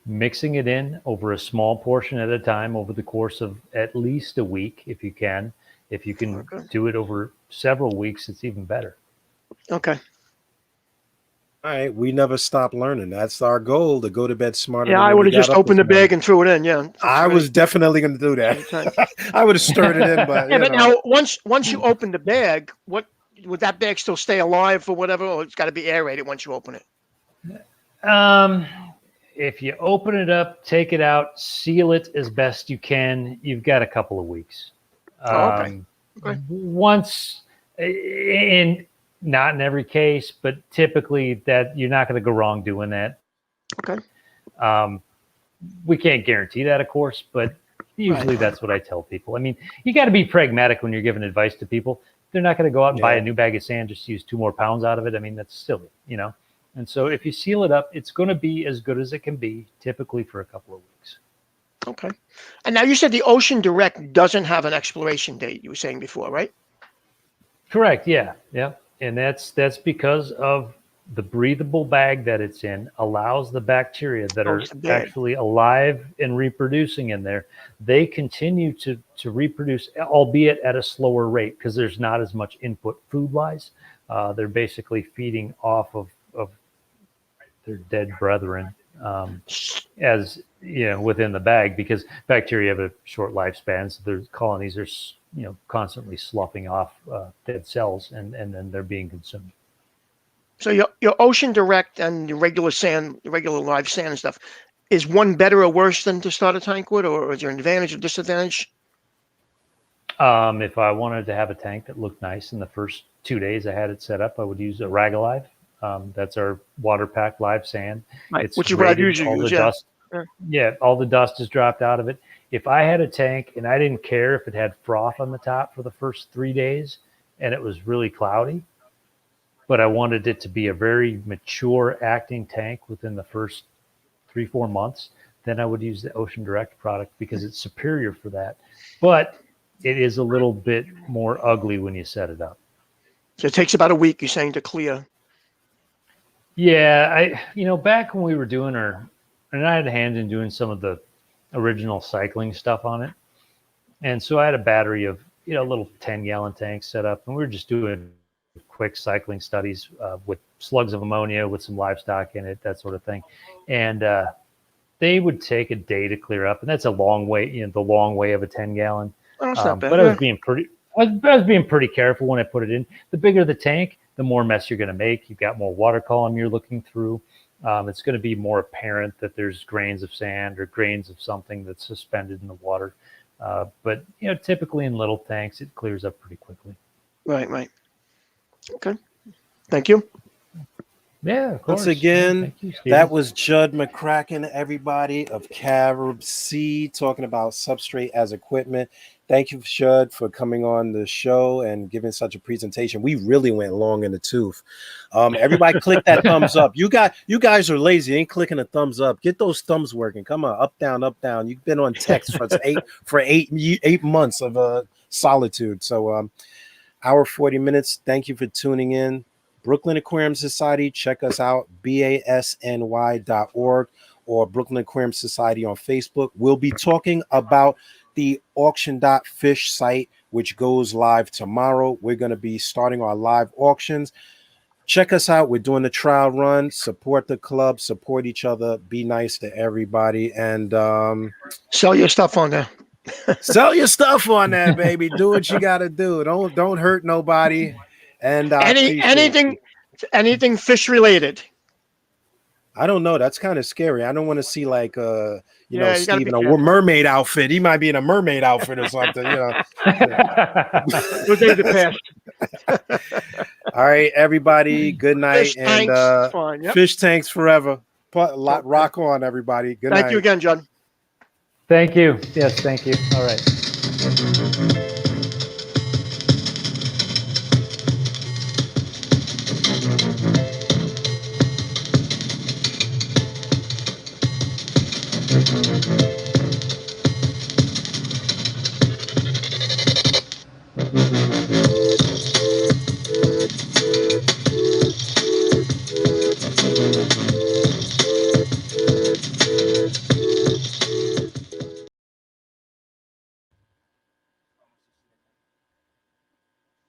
Mixing it in over a small portion at a time over the course of at least a week, if you can. If you can do it over several weeks, it's even better. Okay. All right, we never stop learning. That's our goal, to go to bed smarter. Yeah, than I when would we have just got up opened this the bag morning. and threw it in. Yeah, I was definitely going to do that. I would have stirred it in, but Yeah, you but know. now once you open the bag, what would that bag still stay alive or whatever, or it's got to be aerated once you open it? If you open it up, take it out, seal it as best you can, you've got a couple of weeks. Oh, okay. Okay. Once, in not in every case, but typically that you're not going to go wrong doing that. Okay. We can't guarantee that, of course, but usually that's what I tell people. I mean, you got to be pragmatic when you're giving advice to people. They're not going to go out and buy a new bag of sand just to use 2 more pounds out of it. I mean, that's silly, you know? And so if you seal it up, it's going to be as good as it can be, typically for a couple of weeks. Okay. And now you said the Ocean Direct doesn't have an expiration date, you were saying before, right? Correct. Yeah. Yeah. And that's because of the breathable bag that it's in allows the bacteria that are actually alive and reproducing in there. They continue to reproduce, albeit at a slower rate, because there's not as much input food wise. They're basically feeding off of their dead brethren, as you know, within the bag, because bacteria have a short lifespan, so their colonies are constantly sloughing off dead cells, and then they're being consumed. So your Ocean Direct and your regular sand, the regular live sand and stuff, is one better or worse than to start a tank with, or is there an advantage or disadvantage? If I wanted to have a tank that looked nice in the first 2 days I had it set up, I would use Aragonite. That's our water packed live sand. Right. Which is what I usually use. Dust, all the dust is dropped out of it. If I had a tank and I didn't care if it had froth on the top for the first 3 days and it was really cloudy, but I wanted it to be a very mature acting tank within the first 3-4 months, then I would use the Ocean Direct product because it's superior for that. But it is a little bit more ugly when you set it up. So it takes about a week, you're saying, to clear. Yeah, back when we were doing and I had a hand in doing some of the original cycling stuff on it. And so I had a battery of, little 10-gallon tanks set up, and we were just doing quick cycling studies with slugs of ammonia with some livestock in it, that sort of thing. And they would take a day to clear up, and that's a long way, the long way of a 10-gallon. Oh, that's not bad. But I was being pretty careful when I put it in. The bigger the tank, the more mess you're going to make. You've got more water column you're looking through. It's going to be more apparent that there's grains of sand or grains of something that's suspended in the water. But typically in little tanks, it clears up pretty quickly. Right. Okay. Thank you. Yeah, of course. Once again, thank you, Steve. That was Judd McCracken, everybody, of Carib C, talking about substrate as equipment. Thank you, Judd, for coming on the show and giving such a presentation. We really went long in the tooth. Everybody click that thumbs up. You guys are lazy. Ain't clicking a thumbs up. Get those thumbs working. Come on, up, down, up, down. You've been on text for eight months of solitude. So hour 40 minutes. Thank you for tuning in. Brooklyn Aquarium Society, check us out, basny.org or Brooklyn Aquarium Society on Facebook. We'll be talking about the auction.fish site, which goes live tomorrow. We're going to be starting our live auctions. Check us out. We're doing the trial run. Support the club, support each other, be nice to everybody, and sell your stuff on there. Sell your stuff on there, baby. Do what you got to do. Don't hurt nobody. And anything fish related. I don't know. That's kind of scary. I don't want to see like Steve in a mermaid outfit. He might be in a mermaid outfit or something. Good day to pass. All right, everybody. Good night. Fish tanks, fine, yep. Fish tanks forever. Rock on, everybody. Good night. Thank you again, John. Thank you. Yes, thank you. All right.